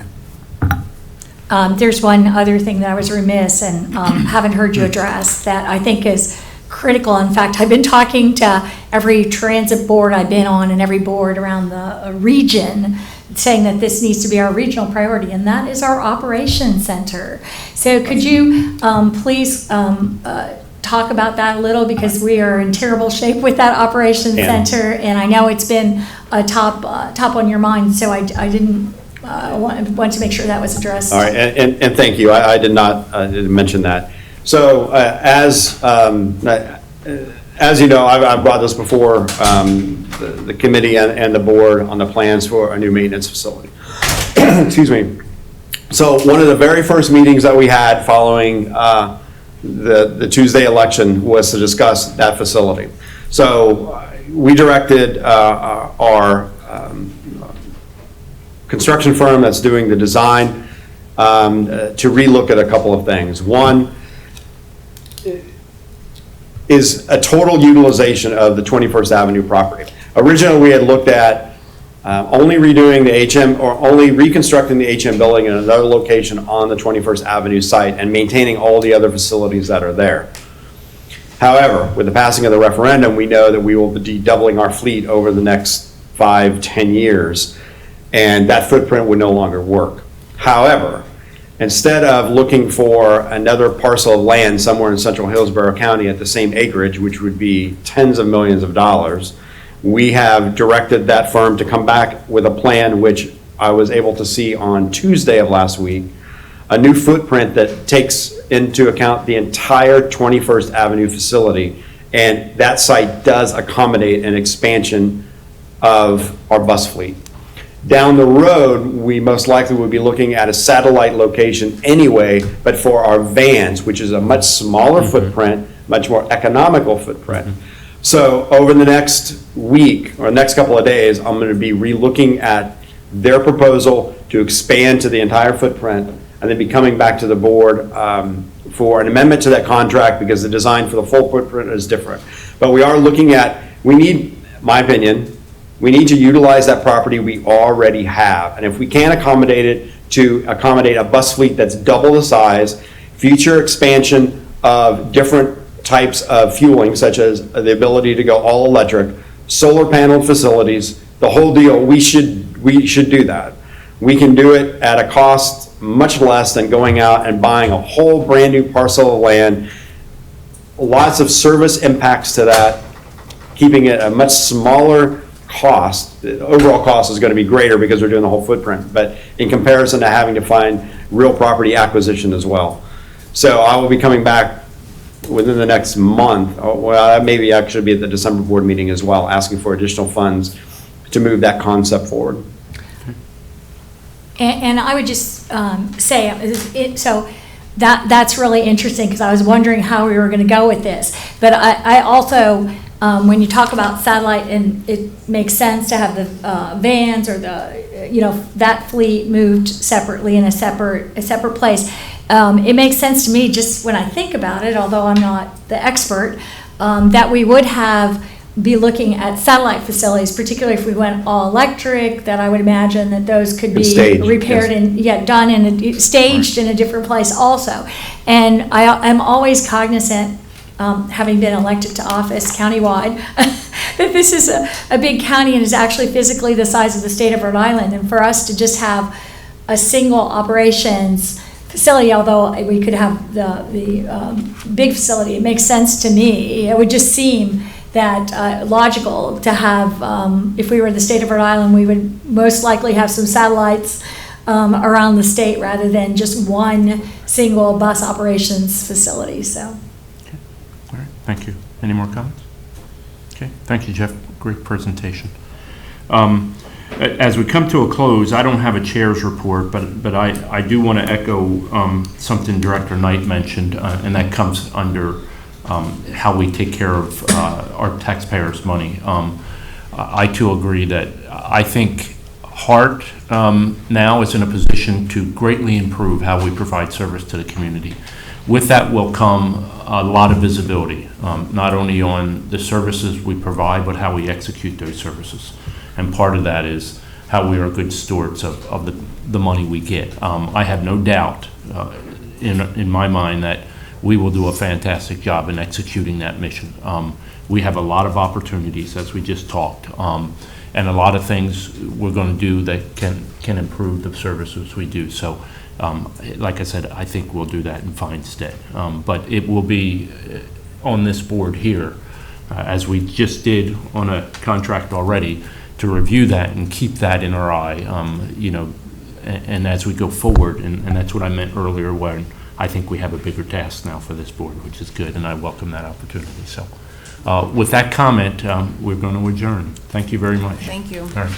Speaker 5: There's one other thing that I was remiss and haven't heard you address that I think is critical. In fact, I've been talking to every transit board I've been on and every board around the region, saying that this needs to be our regional priority, and that is our operations center. So could you please talk about that a little, because we are in terrible shape with that operations center, and I know it's been a top on your mind, so I didn't want to make sure that was addressed.
Speaker 8: All right, and thank you. I did not mention that. So as you know, I've brought this before the committee and the board on the plans for a new maintenance facility. Excuse me. So one of the very first meetings that we had following the Tuesday election was to discuss that facility. So we directed our construction firm that's doing the design to relook at a couple of things. One is a total utilization of the 21st Avenue property. Originally, we had looked at only redoing the HM, or only reconstructing the HM building in another location on the 21st Avenue site and maintaining all the other facilities that are there. However, with the passing of the referendum, we know that we will be doubling our fleet over the next 5-10 years, and that footprint would no longer work. However, instead of looking for another parcel of land somewhere in central Hillsborough County at the same acreage, which would be tens of millions of dollars, we have directed that firm to come back with a plan, which I was able to see on Tuesday of last week, a new footprint that takes into account the entire 21st Avenue facility And that site does accommodate an expansion of our bus fleet. Down the road, we most likely would be looking at a satellite location anyway, but for our vans, which is a much smaller footprint, much more economical footprint. So over the next week or next couple of days, I'm going to be re-looking at their proposal to expand to the entire footprint, and then be coming back to the board for an amendment to that contract, because the design for the full footprint is different. But we are looking at, we need, my opinion, we need to utilize that property we already have. And if we can accommodate it to accommodate a bus fleet that's double the size, future expansion of different types of fueling, such as the ability to go all electric, solar panel facilities, the whole deal, we should do that. We can do it at a cost much less than going out and buying a whole brand new parcel of land. Lots of service impacts to that, keeping it a much smaller cost. The overall cost is going to be greater because we're doing the whole footprint, but in comparison to having to find real property acquisition as well. So I will be coming back within the next month, well, maybe actually be at the December board meeting as well, asking for additional funds to move that concept forward.
Speaker 5: And I would just say, so that's really interesting, because I was wondering how we were going to go with this. But I also, when you talk about satellite, and it makes sense to have the vans or the, that fleet moved separately in a separate place. It makes sense to me, just when I think about it, although I'm not the expert, that we would be looking at satellite facilities, particularly if we went all electric, that I would imagine that those could be
Speaker 8: staged,
Speaker 5: repaired
Speaker 8: yes.
Speaker 5: and done staged in a different place also. And I'm always cognizant, having been elected to office countywide, that this is a big county and is actually physically the size of the state of Rhode Island. And for us to just have a single operations facility, although we could have the big facility, it makes sense to me. It would just seem that logical to have, if we were the state of Rhode Island, we would most likely have some satellites around the state rather than just one single bus operations facility, so.
Speaker 2: Okay. All right, thank you. Any more comments? Okay, thank you, Jeff. Great presentation. As we come to a close, I don't have a chair's report, but I do want to echo something Director Knight mentioned, and that comes under how we take care of our taxpayers' money. I too agree that I think HART now is in a position to greatly improve how we provide service to the community. With that will come a lot of visibility, not only on the services we provide, but how we execute those services. And part of that is how we are good stewards of the money we get. I have no doubt in my mind that we will do a fantastic job in executing that mission. We have a lot of opportunities, as we just talked, and a lot of things we're going to do that can improve the services we do. So, like I said, I think we'll do that in fine stead. But it will be on this board here, as we just did on a contract already, to review that and keep that in our eye, and as we go forward, and that's what I meant earlier when I think we have a bigger task now for this board, which is good, and I welcome that opportunity. So with that comment, we're going to adjourn. Thank you very much.
Speaker 3: Thank you.
Speaker 2: All right.